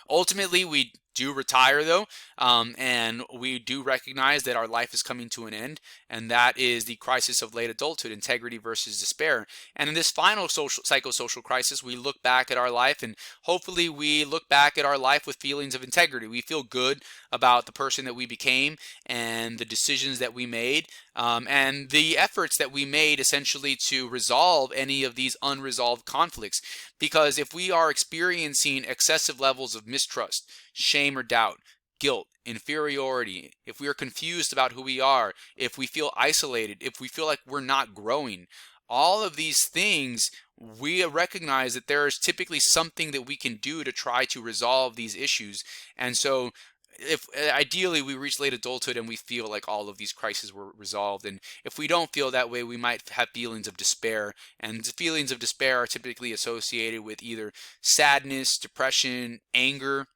Ultimately, we do retire though, and we do recognize that our life is coming to an end, and that is the crisis of late adulthood, integrity versus despair. And in this final psychosocial crisis, we look back at our life, and hopefully we look back at our life with feelings of integrity. We feel good about the person that we became and the decisions that we made, and the efforts that we made essentially to resolve any of these unresolved conflicts. Because if we are experiencing excessive levels of mistrust, shame or doubt, guilt, inferiority, if we are confused about who we are, if we feel isolated, if we feel like we're not growing, all of these things, we recognize that there is typically something that we can do to try to resolve these issues. And so if ideally we reach late adulthood and we feel like all of these crises were resolved, and if we don't feel that way, we might have feelings of despair, and feelings of despair are typically associated with either sadness, depression, anger.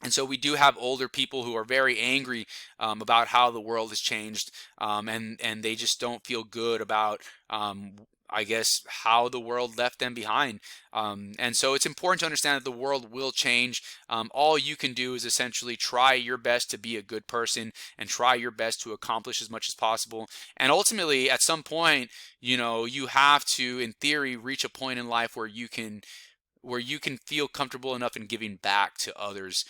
And so we do have older people who are very angry about how the world has changed, and they just don't feel good about, I guess, how the world left them behind. And so it's important to understand that the world will change. All you can do is essentially try your best to be a good person and try your best to accomplish as much as possible. And ultimately, at some point, you have to, in theory, reach a point in life where you can feel comfortable enough in giving back to others,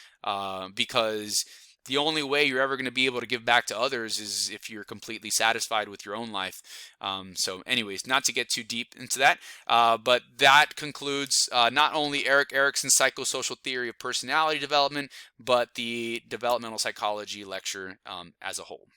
because the only way you're ever going to be able to give back to others is if you're completely satisfied with your own life. So anyways, not to get too deep into that, but that concludes not only Erik Erikson's psychosocial theory of personality development, but the developmental psychology lecture as a whole.